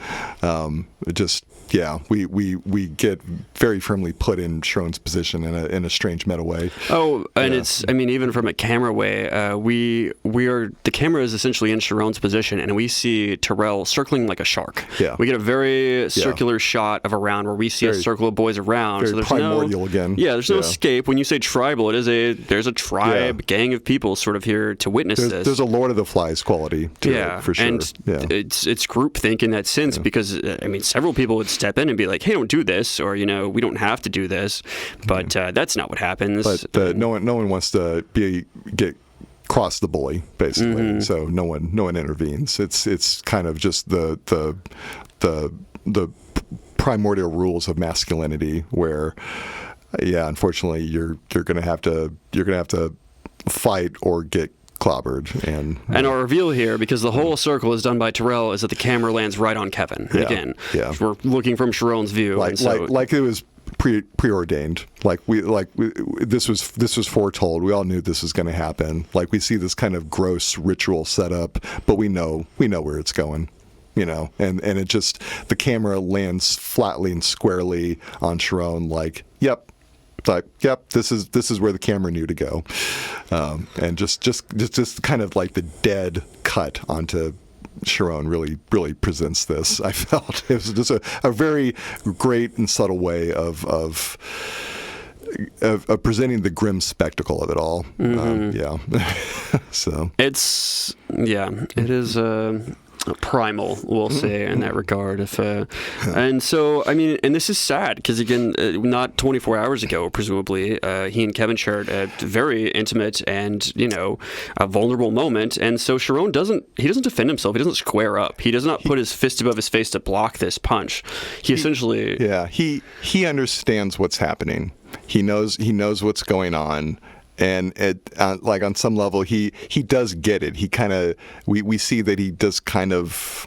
[SPEAKER 1] We get very firmly put in Sharon's position in a strange meta way.
[SPEAKER 2] Oh, and even from a camera way, the camera is essentially in Sharon's position, and we see Terrell circling like a shark.
[SPEAKER 1] Yeah.
[SPEAKER 2] We get a very circular shot of around where we see a circle of boys around.
[SPEAKER 1] Very
[SPEAKER 2] so there's
[SPEAKER 1] primordial again.
[SPEAKER 2] Yeah, there's no escape. When you say tribal, there's a tribe, gang of people sort of here to witness this.
[SPEAKER 1] There's a Lord of the Flies quality to it, for sure.
[SPEAKER 2] And it's groupthink in that sense because, several people would step in and be like, hey, don't do this, or, we don't have to do this. But that's not what happens.
[SPEAKER 1] But no one wants to get cross the bully, basically. So no one intervenes. It's kind of just the primordial rules of masculinity where yeah, unfortunately, you're gonna have to fight or get clobbered.
[SPEAKER 2] And our reveal here, because the whole circle is done by Terrell, is that the camera lands right on Kevin. And again, we're looking from Sharon's view,
[SPEAKER 1] like it was preordained. This was foretold. We all knew this was going to happen. Like, we see this kind of gross ritual setup, but we know where it's going. And it just, the camera lands flatly and squarely on Sharon. Like, yep, this is where the camera knew to go, and just kind of like the dead cut onto Sharon really presents this. I felt it was just a very great and subtle way of presenting the grim spectacle of it all. So
[SPEAKER 2] it is primal, we'll say, in that regard. And so, I mean, and this is sad because, again, not 24 hours ago, presumably, he and Kevin shared a very intimate and, a vulnerable moment. And so Sharon doesn't defend himself. He doesn't square up. He does not put his fist above his face to block this punch. He essentially... Yeah,
[SPEAKER 1] he understands what's happening. He knows what's going on. And like on some level, he does get it. He kind of we see that he does kind of.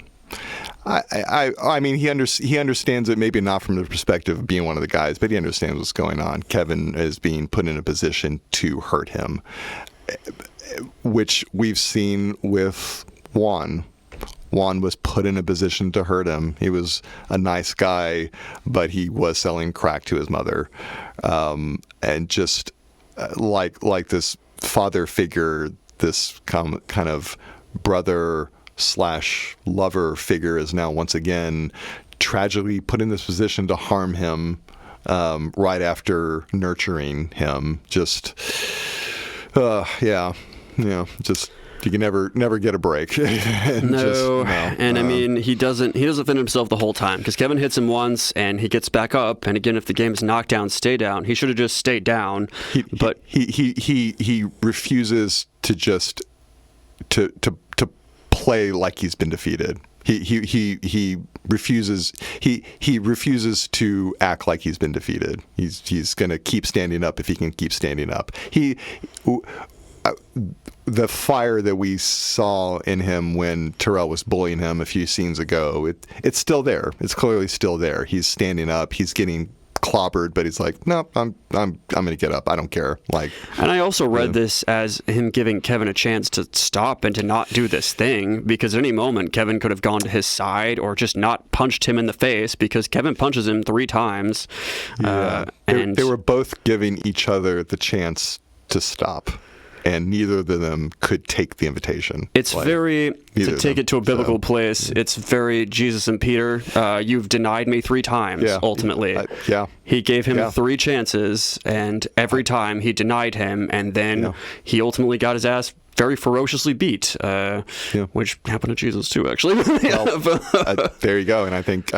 [SPEAKER 1] I mean, he understands it, maybe not from the perspective of being one of the guys, but he understands what's going on. Kevin is being put in a position to hurt him, which we've seen with Juan. Juan was put in a position to hurt him. He was a nice guy, but he was selling crack to his mother, and just. Like this father figure, this kind of brother / lover figure is now once again tragically put in this position to harm him right after nurturing him. Just, just. You can never get a break.
[SPEAKER 2] I mean, he doesn't defend himself the whole time, because Kevin hits him once and he gets back up. And again, if the game's knocked down, stay down. He should have just stayed down.
[SPEAKER 1] He refuses to just to play like he's been defeated. He refuses to act like he's been defeated. He's going to keep standing up if he can keep standing up. The fire that we saw in him when Terrell was bullying him a few scenes ago, it's still there. It's clearly still there. He's standing up. He's getting clobbered, but he's like, no, I'm going to get up. I don't care.
[SPEAKER 2] And I also read this as him giving Kevin a chance to stop and to not do this thing, because at any moment Kevin could have gone to his side or just not punched him in the face, because Kevin punches him 3 times.
[SPEAKER 1] And they were both giving each other the chance to stop. And neither of them could take the invitation.
[SPEAKER 2] It's to take it to a biblical place, it's very Jesus and Peter. You've denied me 3 times, ultimately. He gave him 3 chances, and every time he denied him, and then he ultimately got his ass very ferociously beat, which happened to Jesus too, actually.
[SPEAKER 1] There you go. And I think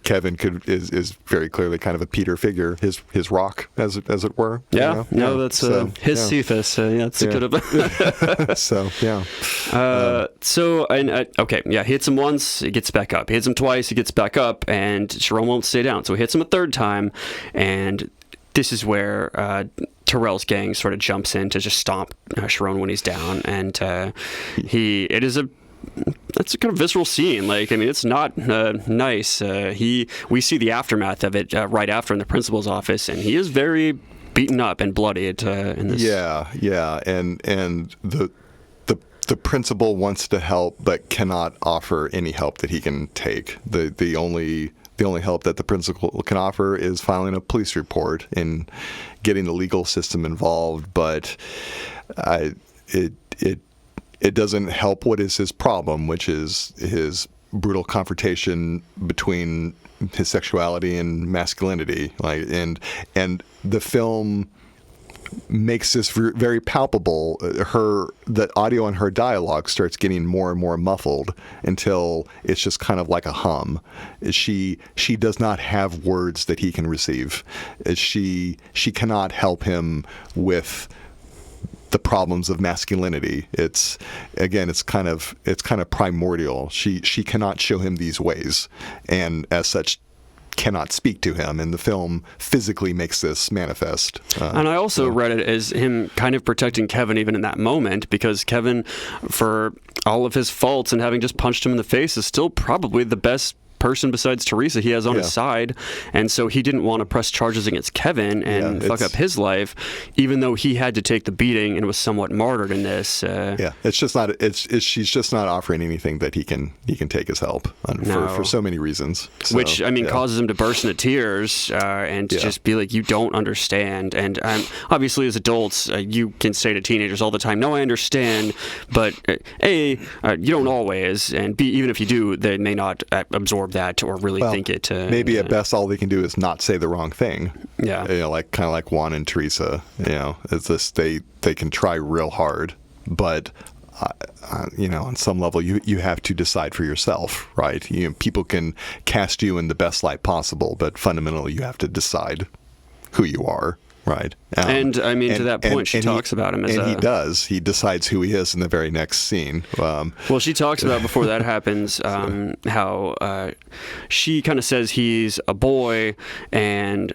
[SPEAKER 1] Kevin is very clearly kind of a Peter figure, his rock, as it were.
[SPEAKER 2] That's his Cephas. That's a good of. He hits him once, he gets back up. He hits him twice, he gets back up, and Sharon won't stay down, so he hits him a 3rd time, and this is where Terrell's gang sort of jumps in to just stomp Sharon when he's down, and that's a kind of visceral scene. It's not nice. We see the aftermath of it right after in the principal's office, and he is very beaten up and bloodied in this.
[SPEAKER 1] And the principal wants to help but cannot offer any help that he can take. The only help that the principal can offer is filing a police report and getting the legal system involved, but it doesn't help what is his problem, which is his brutal confrontation between his sexuality and masculinity. And the film makes this very palpable. The audio and her dialogue starts getting more and more muffled until it's just kind of like a hum. She does not have words that he can receive. She cannot help him with the problems of masculinity. It's kind of primordial. She cannot show him these ways, and as such, cannot speak to him, and the film physically makes this manifest.
[SPEAKER 2] And I also read it as him kind of protecting Kevin even in that moment, because Kevin, for all of his faults and having just punched him in the face, is still probably the best person besides Teresa he has on his side, and so he didn't want to press charges against Kevin and fuck up his life, even though he had to take the beating and was somewhat martyred in this.
[SPEAKER 1] It's just not. She's just not offering anything that he can take as help for so many reasons. So,
[SPEAKER 2] which causes him to burst into tears and to just be like, "You don't understand." And obviously, as adults, you can say to teenagers all the time, "No, I understand," but A, you don't always, and B, even if you do, they may not absorb that or really think it.
[SPEAKER 1] Maybe at best, all they can do is not say the wrong thing.
[SPEAKER 2] Yeah,
[SPEAKER 1] kind of like Juan and Teresa. It's this they can try real hard, but on some level, you have to decide for yourself, right? People can cast you in the best light possible, but fundamentally, you have to decide who you are. Right.
[SPEAKER 2] To that point, she talks about him as
[SPEAKER 1] he does. He decides who he is in the very next scene.
[SPEAKER 2] Well, she talks about, before that happens, how she kind of says he's a boy, and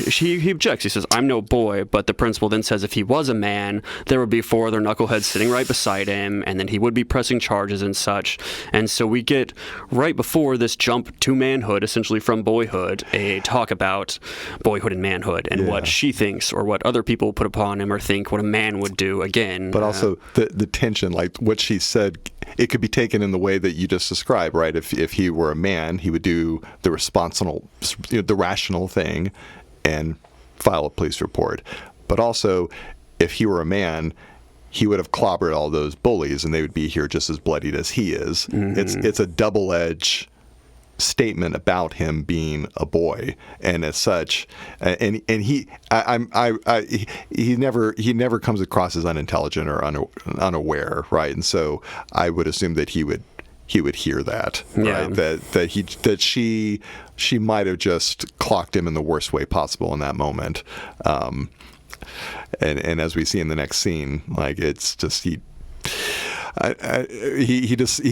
[SPEAKER 2] he objects. He says, "I'm no boy," but the principal then says if he was a man, there would be 4 other knuckleheads sitting right beside him, and then he would be pressing charges and such. And so we get, right before this jump to manhood, essentially from boyhood, a talk about boyhood and manhood and what she thinks or what other people put upon him or think what a man would do again.
[SPEAKER 1] But also the tension, like what she said, it could be taken in the way that you just described, right? If he were a man, he would do the the rational thing and file a police report. But also, if he were a man, he would have clobbered all those bullies and they would be here just as bloodied as he is. Mm-hmm. It's a double-edged statement about him being a boy, and as such, and he never comes across as unintelligent or unaware, right? And so I would assume that he would hear that, right? That she might have just clocked him in the worst way possible in that moment, and as we see in the next scene, like it's just he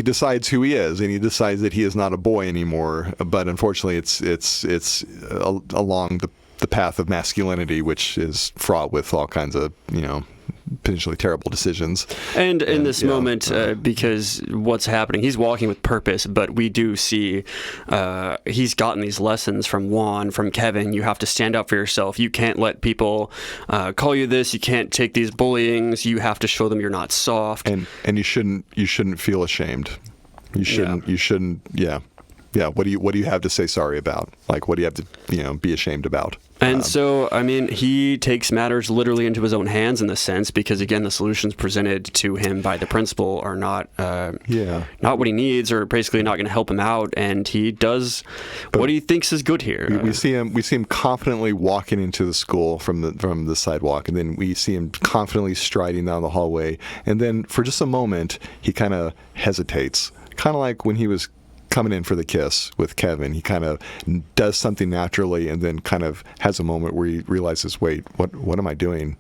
[SPEAKER 1] decides who he is, and he decides that he is not a boy anymore. But unfortunately, it's along the path of masculinity, which is fraught with all kinds of potentially terrible decisions.
[SPEAKER 2] And in this moment, because what's happening, he's walking with purpose, but we do see he's gotten these lessons from Juan, from Kevin. You have to stand up for yourself. You can't let people call you this. You can't take these bullyings. You have to show them you're not soft.
[SPEAKER 1] And you shouldn't feel ashamed. You shouldn't. Yeah. What do you have to say sorry about? Like, what do you have to be ashamed about?
[SPEAKER 2] And so, he takes matters literally into his own hands in this sense, because again, the solutions presented to him by the principal are not what he needs, or basically not going to help him out. And he does what he thinks is good here.
[SPEAKER 1] We see him confidently walking into the school from the sidewalk, and then we see him confidently striding down the hallway. And then for just a moment, he kind of hesitates, kind of like when he was coming in for the kiss with Kevin. He kind of does something naturally, and then kind of has a moment where he realizes, wait, what am I doing?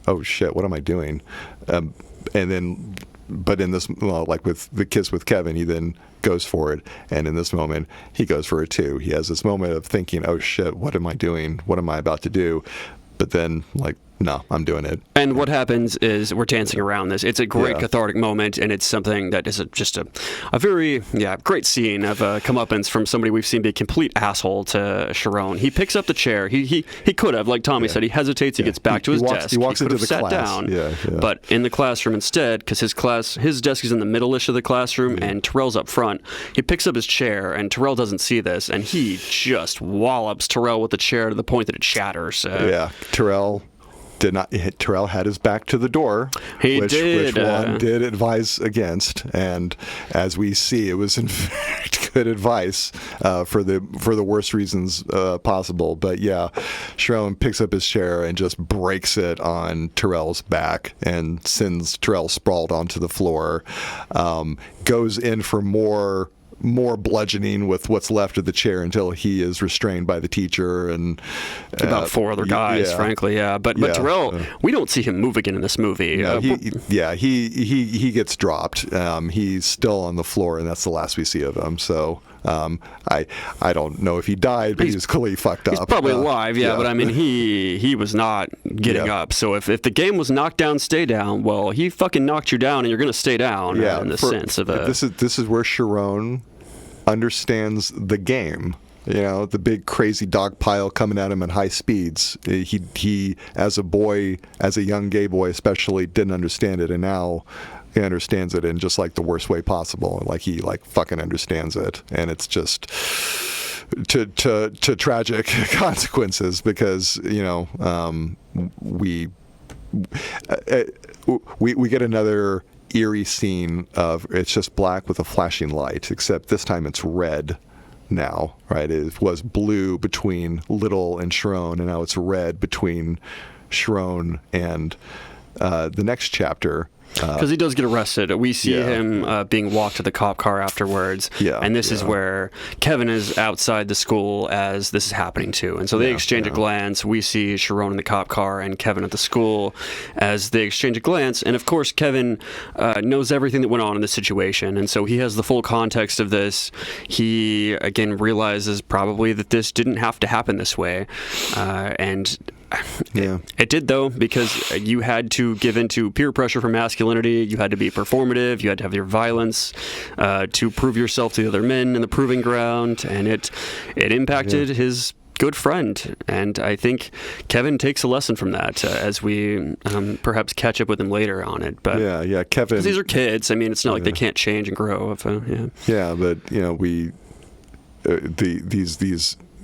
[SPEAKER 1] Oh shit, what am I doing? And then, but in this, like with the kiss with Kevin, he then goes for it, and in this moment, he goes for it too. He has this moment of thinking, oh shit, what am I doing? What am I about to do? But then, like, no, I'm doing it.
[SPEAKER 2] And what happens is we're dancing around this. It's a great cathartic moment, and it's something that is just a very great scene of comeuppance from somebody we've seen be a complete asshole to Sharon. He picks up the chair. He could have, like Tommy said, he hesitates. He gets back to his desk.
[SPEAKER 1] He walks into the
[SPEAKER 2] sat
[SPEAKER 1] class.
[SPEAKER 2] Down, but in the classroom instead, because his desk is in the middle-ish of the classroom, and Terrell's up front. He picks up his chair, and Terrell doesn't see this, and he just wallops Terrell with the chair to the point that it shatters.
[SPEAKER 1] Terrell had his back to the door, which Juan did advise against, and as we see, it was in fact good advice for the worst reasons possible. But Sharon picks up his chair and just breaks it on Terrell's back and sends Terrell sprawled onto the floor. Goes in for more bludgeoning with what's left of the chair until he is restrained by the teacher and
[SPEAKER 2] about 4 other guys, frankly. But Terrell, we don't see him move again in this movie.
[SPEAKER 1] No, he gets dropped. He's still on the floor, and that's the last we see of him. So I don't know if he died, but he was clearly fucked up.
[SPEAKER 2] He's probably alive, but I mean, he was not getting up. So if the game was knock down, stay down, well, he fucking knocked you down, and you're going to stay down in the sense of a...
[SPEAKER 1] This is where Chiron understands the game. You know, the big crazy dog pile coming at him at high speeds. He as a young gay boy especially, didn't understand it, and now he understands it in just like the worst way possible. Like he fucking understands it, and it's just to tragic consequences because we get another eerie scene of it's just black with a flashing light, except this time it's red. Now, right? It was blue between Little and Chiron, and now it's red between Chiron and the next chapter.
[SPEAKER 2] Because he does get arrested. We see him being walked to the cop car afterwards. And this is where Kevin is outside the school as this is happening too. And so they exchange a glance. We see Chiron in the cop car and Kevin at the school as they exchange a glance. And of course, Kevin knows everything that went on in this situation. And so he has the full context of this. He, again, realizes probably that this didn't have to happen this way. It did, though, because you had to give into peer pressure for masculinity. You had to be performative. You had to have your violence to prove yourself to the other men in the proving ground, and it impacted his good friend. And I think Kevin takes a lesson from that as we perhaps catch up with him later on it. But
[SPEAKER 1] Kevin.
[SPEAKER 2] 'Cause these are kids. I mean, it's not like they can't change and grow.
[SPEAKER 1] But we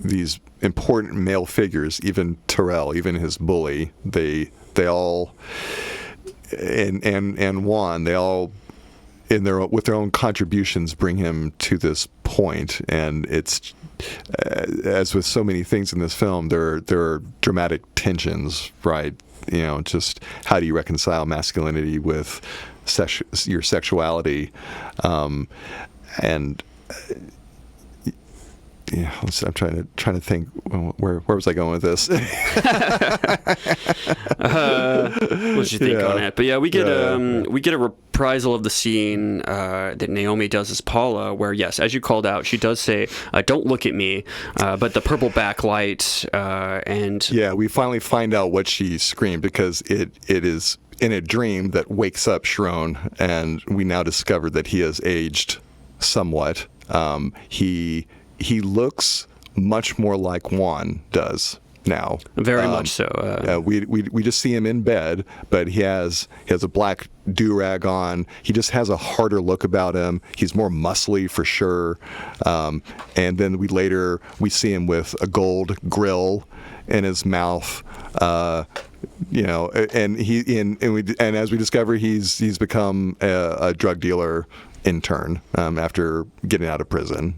[SPEAKER 1] these important male figures, even Terrell, even his bully, they all and Juan, they all with their own contributions bring him to this point. And it's as with so many things in this film, there are dramatic tensions, right? Just how do you reconcile masculinity with your sexuality, and I'm trying to think. Where was I going with this?
[SPEAKER 2] What did you think on it? But we get a reprisal of the scene that Naomi does as Paula, where as you called out, she does say, "Don't look at me," but the purple backlight and
[SPEAKER 1] we finally find out what she screamed, because it is in a dream that wakes up Chiron, and we now discover that he has aged somewhat. He looks much more like Juan does now.
[SPEAKER 2] Very much so.
[SPEAKER 1] We just see him in bed, but he has a black do-rag on. He just has a harder look about him. He's more muscly for sure. And then we see him with a gold grill in his mouth. And as we discover, he's become a drug dealer intern after getting out of prison.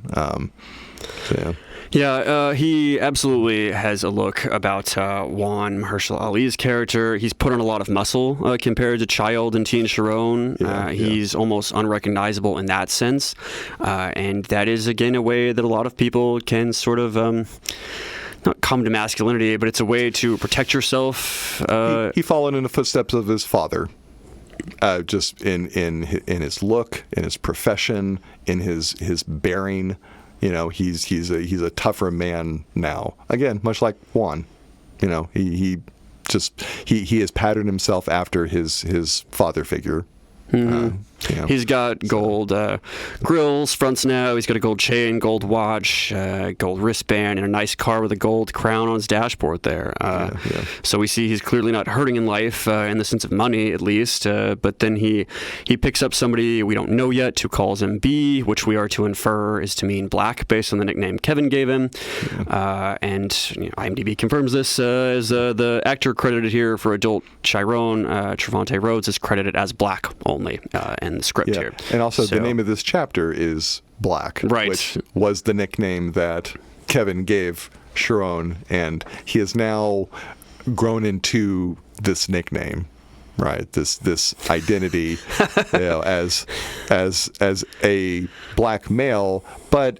[SPEAKER 2] He absolutely has a look about Juan Mahershala Ali's character. He's put on a lot of muscle compared to child and teen Chiron. He's almost unrecognizable in that sense. And that is, again, a way that a lot of people can sort of... not come to masculinity, but it's a way to protect yourself.
[SPEAKER 1] He followed in the footsteps of his father. Just in his look, in his profession, in his bearing, he's a tougher man now. Again, much like Juan, he has patterned himself after his father figure.
[SPEAKER 2] He's got gold grills, fronts now. He's got a gold chain, gold watch, gold wristband, and a nice car with a gold crown on his dashboard there. So we see he's clearly not hurting in life in the sense of money, at least. But then he picks up somebody we don't know yet who calls him B, which we are to infer is to mean black based on the nickname Kevin gave him. And IMDb confirms this as the actor credited here for adult Chiron, Trevante Rhodes, is credited as black only in the script here.
[SPEAKER 1] And also the name of this chapter is Black, which was the nickname that Kevin gave Chiron, and he has now grown into this nickname, right? This identity, as a black male, but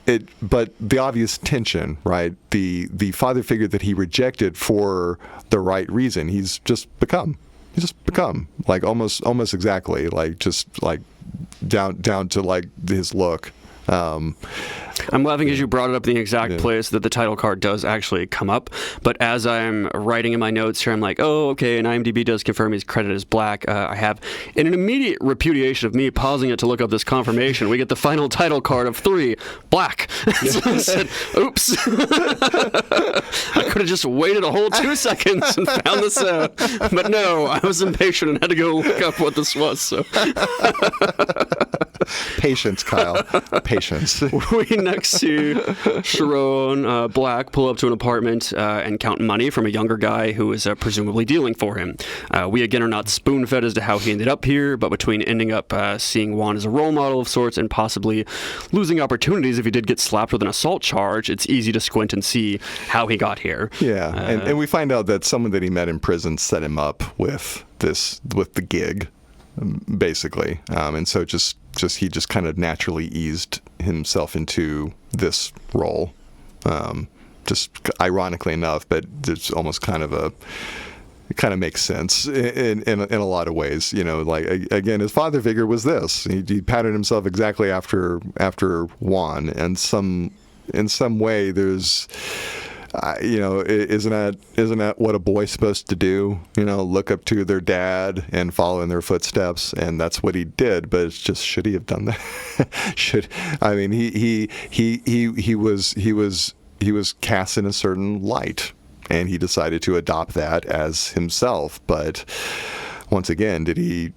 [SPEAKER 1] the obvious tension, right? The father figure that he rejected for the right reason, he's just become like almost exactly like just like down to like his look.
[SPEAKER 2] I'm laughing because you brought it up in the exact place that the title card does actually come up. But as I'm writing in my notes here, I'm like, oh, okay, and IMDb does confirm he's credited as black. I have, in an immediate repudiation of me pausing it to look up this confirmation, we get the final title card of 3, black. So I said, oops. I could have just waited a whole 2 seconds and found this out. But no, I was impatient and had to go look up what this was. So.
[SPEAKER 1] Patience, Kyle. Patience.
[SPEAKER 2] We next see Sharon Black pull up to an apartment and count money from a younger guy who is presumably dealing for him. We again are not spoon-fed as to how he ended up here, but between ending up seeing Juan as a role model of sorts and possibly losing opportunities if he did get slapped with an assault charge, it's easy to squint and see how he got here.
[SPEAKER 1] Yeah, and we find out that someone that he met in prison set him up with the gig, basically, and so he just kind of naturally eased himself into this role, just ironically enough, but it's almost kind of it kind of makes sense in a lot of ways. Like, again, his father figure was this. He patterned himself exactly after Juan, and in some way there's. Isn't that what a boy's supposed to do? Look up to their dad and follow in their footsteps, and that's what he did. But it's just, should he have done that? He was cast in a certain light, and he decided to adopt that as himself. But once again, did he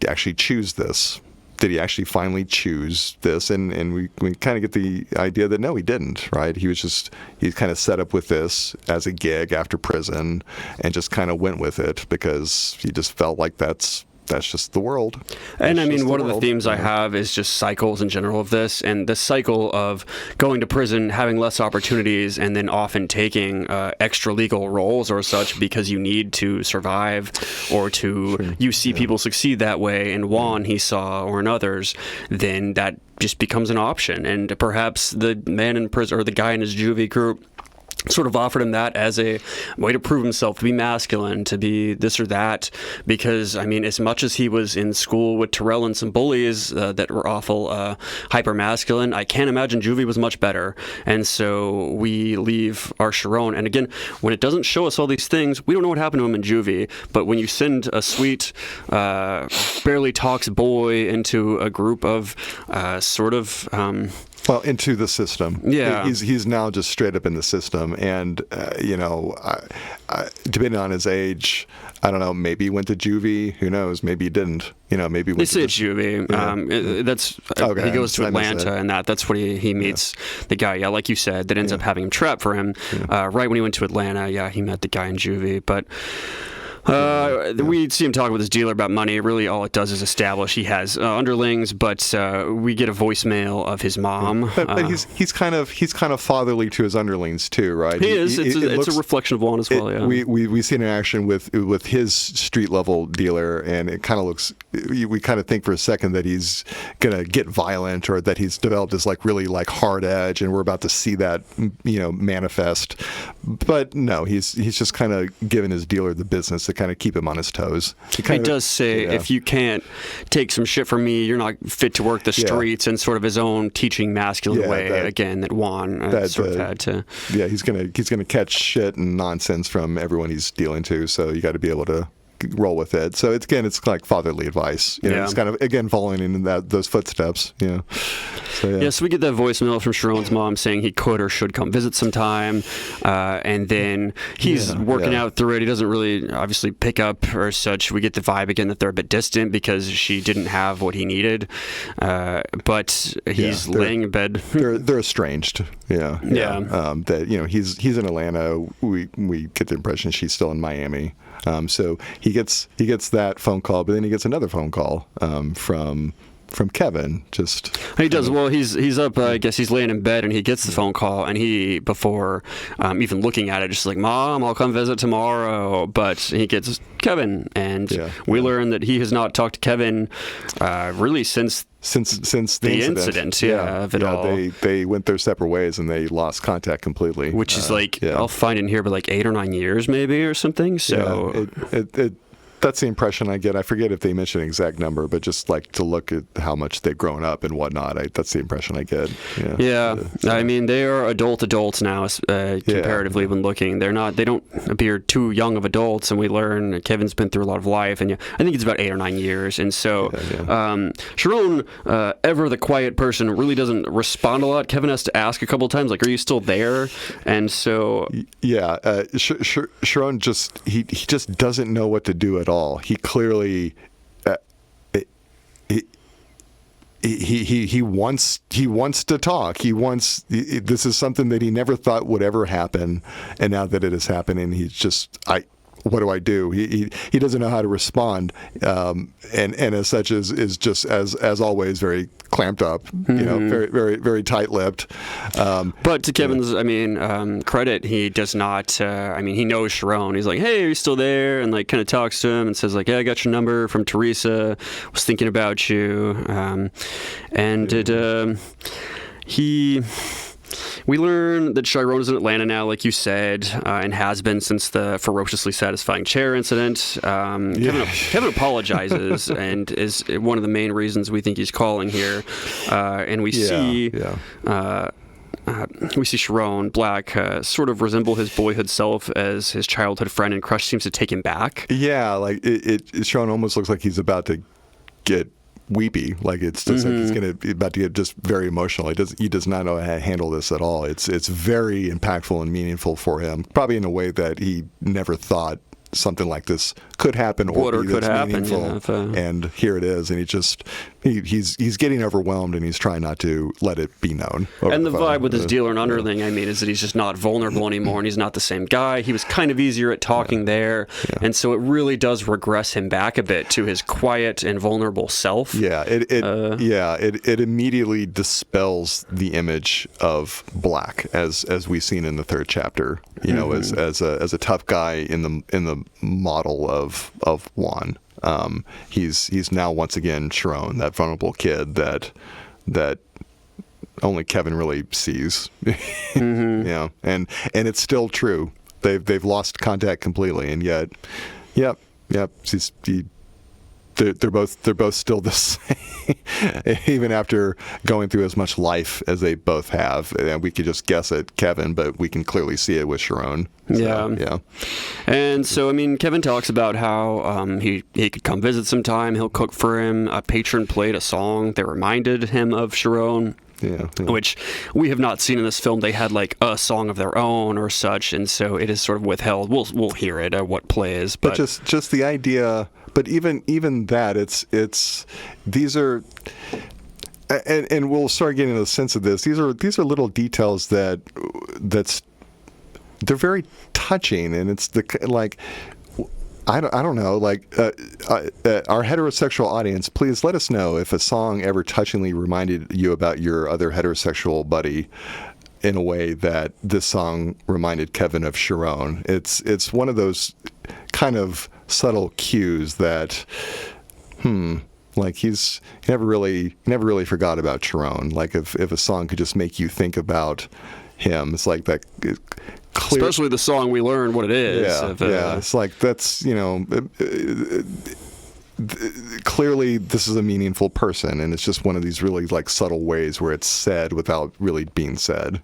[SPEAKER 1] actually choose this? Did he actually finally choose this? And we kind of get the idea that no, he didn't, right? He's kind of set up with this as a gig after prison and just kind of went with it because he just felt like that's just the world.
[SPEAKER 2] And I mean, one of the themes I have is just cycles in general of this, and the cycle of going to prison, having less opportunities, and then often taking extra legal roles or such because you need to survive, or you see people succeed that way in Juan he saw, or in others, then that just becomes an option. And perhaps the man in prison, or the guy in his juvie group, sort of offered him that as a way to prove himself, to be masculine, to be this or that, because, I mean, as much as he was in school with Terrell and some bullies that were awful hyper-masculine, I can't imagine juvie was much better. And so we leave our Sharon, and again, when it doesn't show us all these things, we don't know what happened to him in juvie, but when you send a sweet, barely talks boy into a group of
[SPEAKER 1] into the system.
[SPEAKER 2] Yeah.
[SPEAKER 1] He's now just straight up in the system. And, depending on his age, I don't know, maybe he went to juvie. Who knows? Maybe he didn't. Maybe he went
[SPEAKER 2] to juvie. Yeah. He goes to Atlanta, and that's what he meets the guy. Yeah, like you said, that ends up having him trapped for him. Yeah. Right when he went to Atlanta, he met the guy in juvie. But we see him talking with his dealer about money. Really, all it does is establish he has underlings, but we get a voicemail of his mom.
[SPEAKER 1] But he's kind of fatherly to his underlings too, right?
[SPEAKER 2] He is. It's a reflection of Juan as well. Yeah.
[SPEAKER 1] We see an interaction with his street level dealer, and it kind of looks. We kind of think for a second that he's gonna get violent, or that he's developed this really hard edge, and we're about to see that manifest. But no, he's just kind of giving his dealer the business to kind of keep him on his toes.
[SPEAKER 2] He does say, if you can't take some shit from me, you're not fit to work the streets, and sort of his own teaching masculine way, that Juan sort of had to. Yeah,
[SPEAKER 1] he's gonna catch shit and nonsense from everyone he's dealing to, so you got to be able to roll with it. So it's like fatherly advice. It's kind of, again, following in those footsteps.
[SPEAKER 2] So we get that voicemail from Sharon's mom saying he could or should come visit sometime, and then he's working out through it. He doesn't really obviously pick up or such. We get the vibe again that they're a bit distant because she didn't have what he needed, but he's laying in bed.
[SPEAKER 1] They're estranged. That he's in Atlanta. We get the impression she's still in Miami. So he gets that phone call, but then he gets another phone call from Kevin.
[SPEAKER 2] He does. Well, he's up. I guess he's laying in bed, and he gets the phone call, and he, before even looking at it, just like, "Mom, I'll come visit tomorrow." But he gets Kevin, and we learn that he has not talked to Kevin really since the incident of it all.
[SPEAKER 1] They went their separate ways, and they lost contact completely.
[SPEAKER 2] Which is I'll find in here, but 8 or 9 years maybe or something. So
[SPEAKER 1] that's the impression I get. I forget if they mention an exact number, but just like to look at how much they've grown up and whatnot. That's the impression I get.
[SPEAKER 2] Yeah. I mean, they are adults now, comparatively when looking. They don't appear too young of adults, and we learn Kevin's been through a lot of life, and I think it's about 8 or 9 years. And so Sharon, ever the quiet person, really doesn't respond a lot. Kevin has to ask a couple of times, like, are you still there? And so
[SPEAKER 1] Sharon he just doesn't know what to do at all. He clearly he wants to talk. This is something that he never thought would ever happen, and now that it is happening, he's just what do I do? He doesn't know how to respond, and as such is just as always very clamped up, very very very tight-lipped.
[SPEAKER 2] But to Kevin's, credit, he does not. He knows Sharon. He's like, "Hey, are you still there?" And like kind of talks to him and says like, "Yeah, I got your number from Teresa. Was thinking about you." We learn that Chiron is in Atlanta now, like you said, and has been since the ferociously satisfying chair incident. Kevin apologizes and is one of the main reasons we think he's calling here. And we see Sharon Black sort of resemble his boyhood self as his childhood friend, and Crush seems to take him back.
[SPEAKER 1] Yeah, like Sharon almost looks like he's about to get weepy, like it's just like he's about to get just very emotional. He does not know how to handle this at all. It's very impactful and meaningful for him, probably in a way that he never thought something like this could happen or be this meaningful. And here it is, and he's getting overwhelmed, and he's trying not to let it be known.
[SPEAKER 2] And the vibe with his dealer and underling, is that he's just not vulnerable anymore, and he's not the same guy. He was kind of easier at talking there, and so it really does regress him back a bit to his quiet and vulnerable self.
[SPEAKER 1] It immediately dispels the image of Black as we've seen in the 3rd chapter. As a tough guy in the model of Juan. He's now once again Sharon, that vulnerable kid that only Kevin really sees. And it's still true. They've lost contact completely, and yet, they're both still the same, even after going through as much life as they both have. And we could just guess at Kevin, but we can clearly see it with Sharon. And so, Kevin talks about how he could come visit sometime. He'll cook for him. A patron played a song that reminded him of Sharon. Which we have not seen in this film. They had like a song of their own or such, and so it is sort of withheld. We'll hear it at what plays, but just the idea. But even that, it's these are, and we'll start getting a sense of this. These are little details they're very touching, and it's I don't know, our heterosexual audience, please let us know if a song ever touchingly reminded you about your other heterosexual buddy in a way that this song reminded Kevin of Sharon. It's one of those kind of subtle cues that, he never really forgot about Sharon. Like if a song could just make you think about him, it's like that.
[SPEAKER 2] Especially the song we learned what it is.
[SPEAKER 1] It's like that's clearly this is a meaningful person, and it's just one of these really subtle ways where it's said without really being said.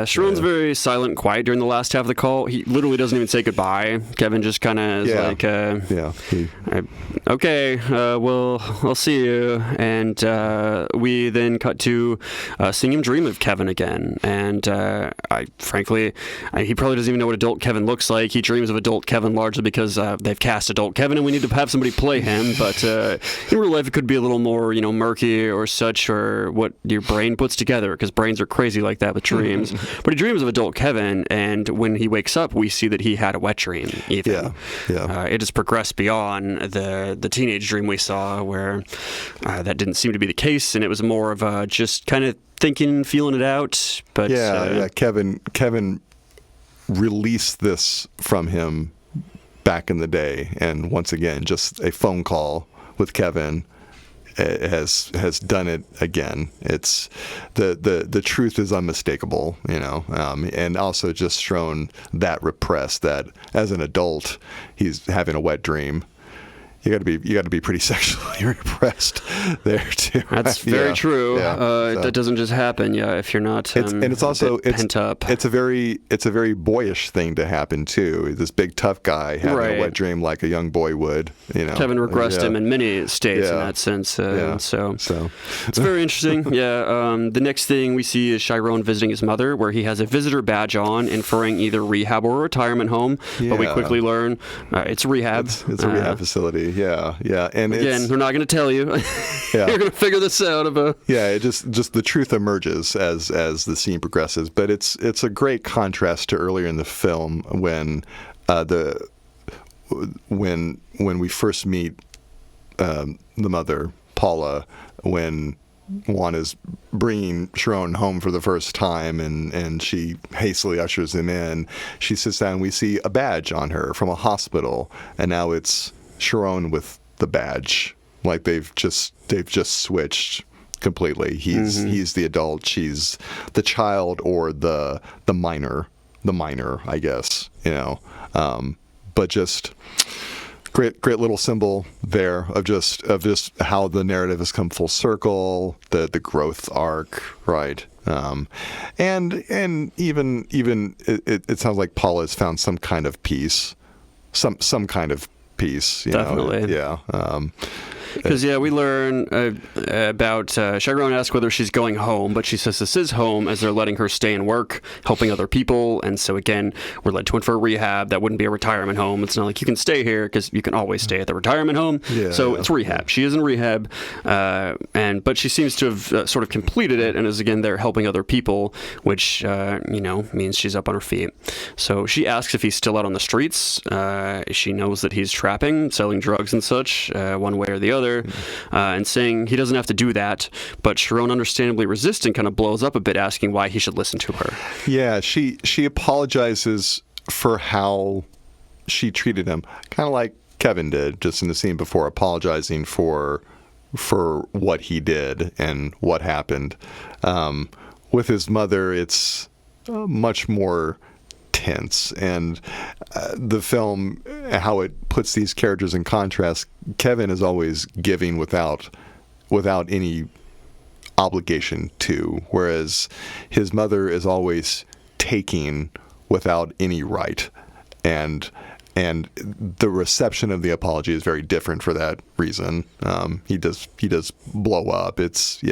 [SPEAKER 2] Sharon's very silent and quiet during the last half of the call. He literally doesn't even say goodbye. Kevin just kind of is okay, well, I'll see you. And we then cut to seeing him dream of Kevin again. And frankly, he probably doesn't even know what adult Kevin looks like. He dreams of adult Kevin largely because they've cast adult Kevin, and we need to have somebody play him. But in real life, it could be a little more, murky or such, or what your brain puts together, because brains are crazy like that with dreams. But he dreams of adult Kevin, and when he wakes up, we see that he had a wet dream. Even. It has progressed beyond the teenage dream we saw, where that didn't seem to be the case, and it was more of just kind of thinking, feeling it out. But
[SPEAKER 1] Kevin released this from him back in the day, and once again, just a phone call with Kevin has done it again. It's the truth is unmistakable, and also just shown that repressed, that as an adult he's having a wet dream. You got to be pretty sexually repressed there too.
[SPEAKER 2] That's very true.
[SPEAKER 1] Yeah.
[SPEAKER 2] That doesn't just happen. Yeah, if you're not
[SPEAKER 1] and it's also
[SPEAKER 2] pent up.
[SPEAKER 1] It's a very boyish thing to happen too. This big tough guy having a wet dream like a young boy would.
[SPEAKER 2] Kevin regressed him in many states in that sense. So it's very interesting. The next thing we see is Chiron visiting his mother, where he has a visitor badge on, inferring either rehab or retirement home. But we quickly learn it's rehab.
[SPEAKER 1] It's a rehab facility. Yeah. And
[SPEAKER 2] again, we're not going to tell you. You're going to figure this out.
[SPEAKER 1] It just the truth emerges as the scene progresses. But it's a great contrast to earlier in the film when when we first meet the mother, Paula, when Juan is bringing Chiron home for the first time, and she hastily ushers him in. She sits down, and we see a badge on her from a hospital, and now it's Chiron with the badge. Like they've just switched completely. He's the adult, she's the child, or the minor, I guess, but just great little symbol there of just how the narrative has come full circle, the growth arc, right? And even it sounds like Paula has found some kind of peace, some kind of peace.
[SPEAKER 2] Definitely. Because we learn about Chiron asks whether she's going home, but she says this is home, as they're letting her stay and work, helping other people. And so again, we're led to infer rehab. That wouldn't be a retirement home. It's not like you can stay here, because you can always stay at the retirement home. It's rehab. She is in rehab, but she seems to have sort of completed it, and is again there helping other people, which means she's up on her feet. So she asks if he's still out on the streets. She knows that he's trapping, selling drugs and such, one way or the other. And saying he doesn't have to do that, but Chiron, understandably resisting, kind of blows up a bit, asking why he should listen to her. Yeah,
[SPEAKER 1] she apologizes for how she treated him, kind of like Kevin did just in the scene before, apologizing for what he did and what happened. With his mother, it's much more tense, and the film, how it puts these characters in contrast. Kevin is always giving without any obligation to, whereas his mother is always taking without any right, and the reception of the apology is very different for that reason. He does blow up. It's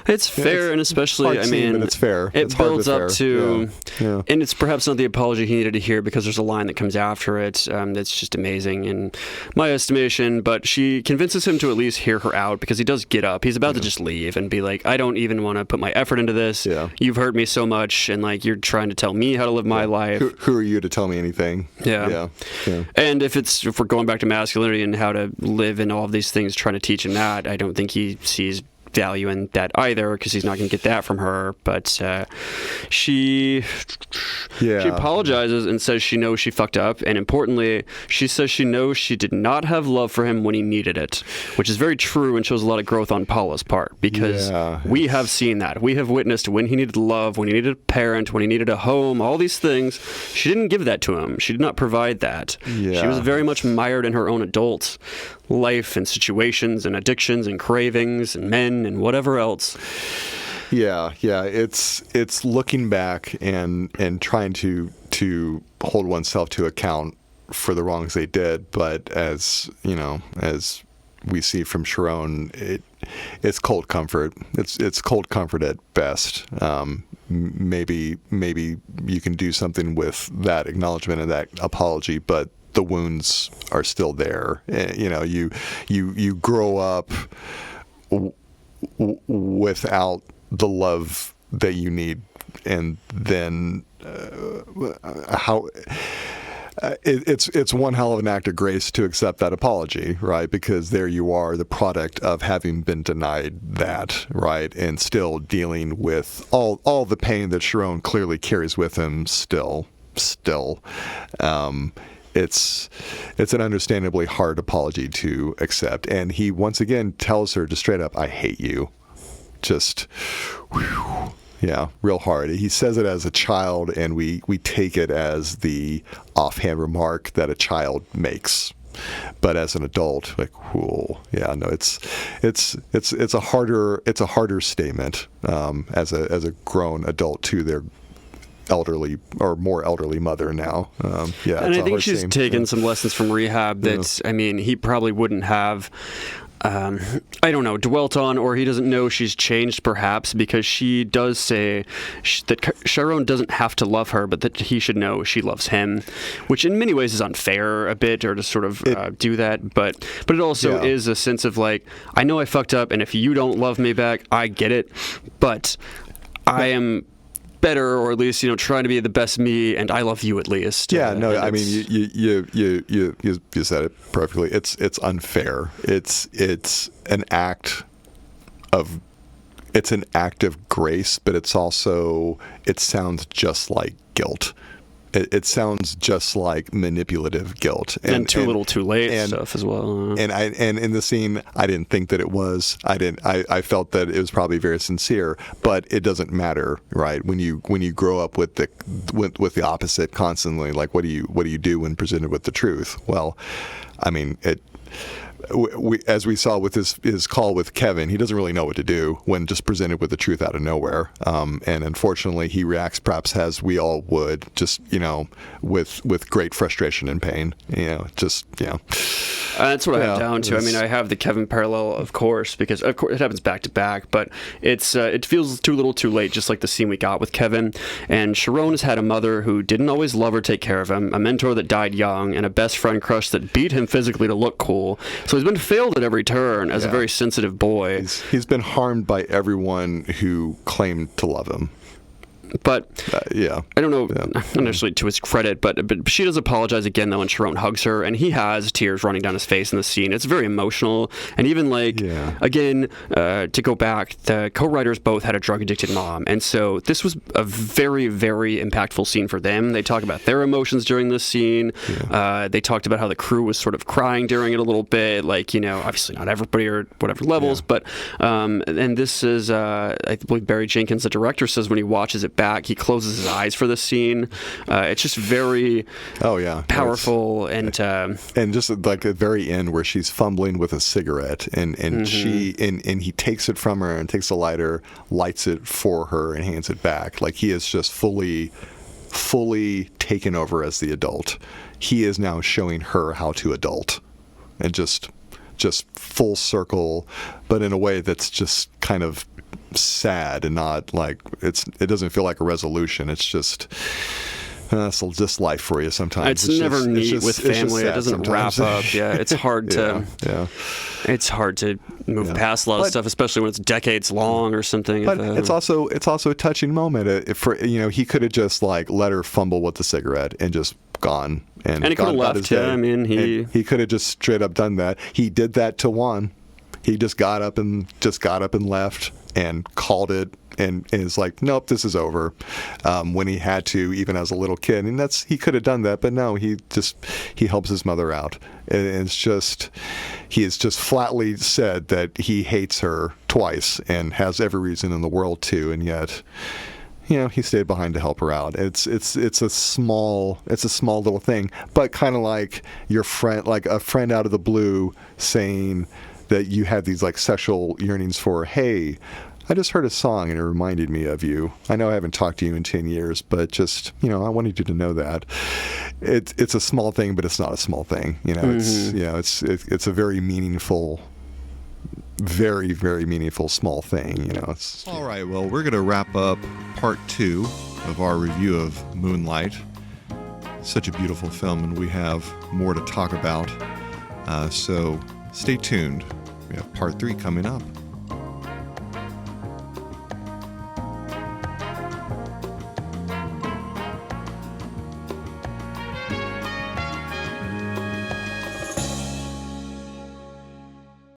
[SPEAKER 2] It's fair, and especially,
[SPEAKER 1] but it's fair.
[SPEAKER 2] It builds up to, and it's perhaps not the apology he needed to hear, because there's a line that comes after it that's just amazing in my estimation. But she convinces him to at least hear her out, because he does get up. He's about to just leave and be like, I don't even want to put my effort into this. You've hurt me so much, and like you're trying to tell me how to live my life.
[SPEAKER 1] Who are you to tell me anything?
[SPEAKER 2] And if we're going back to masculinity and how to live and all of these things, trying to teach him that, I don't think he sees value in that either, because he's not going to get that from her. But she apologizes and says she knows she fucked up, and importantly, she says she knows she did not have love for him when he needed it, which is very true and shows a lot of growth on Paula's part, because we have seen that. We have witnessed when he needed love, when he needed a parent, when he needed a home, all these things. She didn't give that to him. She did not provide that. She was very much mired in her own adult life and situations and addictions and cravings and men and whatever else.
[SPEAKER 1] It's looking back and trying to hold oneself to account for the wrongs they did, but as we see from Chiron, it's cold comfort. It's cold comfort at best. Maybe you can do something with that acknowledgement and that apology, but the wounds are still there. You grow up without the love that you need, and then it's one hell of an act of grace to accept that apology, right? Because there you are, the product of having been denied that, right? And still dealing with all the pain that Chiron clearly carries with him still. it's an understandably hard apology to accept. And he once again tells her just straight up, "I hate you." Just, whew, yeah, real hard. He says it as a child, and we take it as the offhand remark that a child makes. But as an adult, like, whoa, yeah, no, it's a harder statement as a grown adult to their elderly or more elderly mother now. Yeah,
[SPEAKER 2] and I think she's taken some lessons from rehab that, I mean, he probably wouldn't have, I don't know, dwelt on, or he doesn't know she's changed perhaps, because she does say that Sharon doesn't have to love her, but that he should know she loves him, which in many ways is unfair a bit, or to sort of do that. But it also is a sense of like, I know I fucked up, and if you don't love me back, I get it, but I am better, or at least, you know, trying to be the best me, and I love you at least.
[SPEAKER 1] Yeah, no, I mean, you said it perfectly. It's unfair. It's an act of grace, but it sounds just like guilt. It sounds just like manipulative guilt,
[SPEAKER 2] and too little, too late stuff as well.
[SPEAKER 1] And in the scene, I didn't think that it was. I felt that it was probably very sincere, but it doesn't matter, right? When you grow up with the opposite constantly, like what do you do when presented with the truth? Well, I mean it. As we saw with his call with Kevin, he doesn't really know what to do when just presented with the truth out of nowhere. And unfortunately, he reacts perhaps as we all would, just, you know, with great frustration and pain. You know, just, yeah.
[SPEAKER 2] That's what I have down to. I mean, I have the Kevin parallel, of course, because of course it happens back to back, but it feels too little, too late, just like the scene we got with Kevin. And Sharon has had a mother who didn't always love or take care of him, a mentor that died young, and a best friend crush that beat him physically to look cool. So he's been failed at every turn as a very sensitive boy.
[SPEAKER 1] He's been harmed by everyone who claimed to love him.
[SPEAKER 2] But I don't know, not necessarily to his credit, but she does apologize again, though, and Sharon hugs her, and he has tears running down his face in the scene. It's very emotional, and even like, again, to go back, the co-writers both had a drug-addicted mom, and so this was a very, very impactful scene for them. They talk about their emotions during this scene. They talked about how the crew was sort of crying during it a little bit, like, you know, obviously not everybody or whatever levels, but, and this is, I believe Barry Jenkins, the director, says when he watches it back, he closes his eyes for the scene. It's just very powerful, and
[SPEAKER 1] just like the very end where she's fumbling with a cigarette, and he takes it from her and takes the lighter, lights it for her, and hands it back. Like he is just fully taken over as the adult. He is now showing her how to adult, and just full circle, but in a way that's just kind of sad and not like it doesn't feel like a resolution. It's just life for you sometimes.
[SPEAKER 2] It's never neat with family. It doesn't wrap up. Yeah, it's hard to it's hard to move past a lot of stuff, especially when it's decades long or something.
[SPEAKER 1] But it's also a touching moment. He could have just like let her fumble with the cigarette and just gone, and
[SPEAKER 2] he could have left. Yeah, I mean,
[SPEAKER 1] he could have just straight up done that. He did that to Juan. He just got up and left and called it, and is like, nope, this is over. When he had to, even as a little kid, and he could have done that, but no, he helps his mother out. And he has just flatly said that he hates her twice and has every reason in the world to, and yet, you know, he stayed behind to help her out. It's a small little thing, but kind of like your friend, like a friend out of the blue saying that you had these like sexual yearnings for, hey, I just heard a song and it reminded me of you. I know I haven't talked to you in 10 years, but just, you know, I wanted you to know that. It's a small thing, but it's not a small thing. You know, it's a very meaningful, very, very meaningful small thing. You know. All right. Well, we're going to wrap up part 2 of our review of Moonlight. Such a beautiful film, and we have more to talk about. So stay tuned. We have part 3 coming up.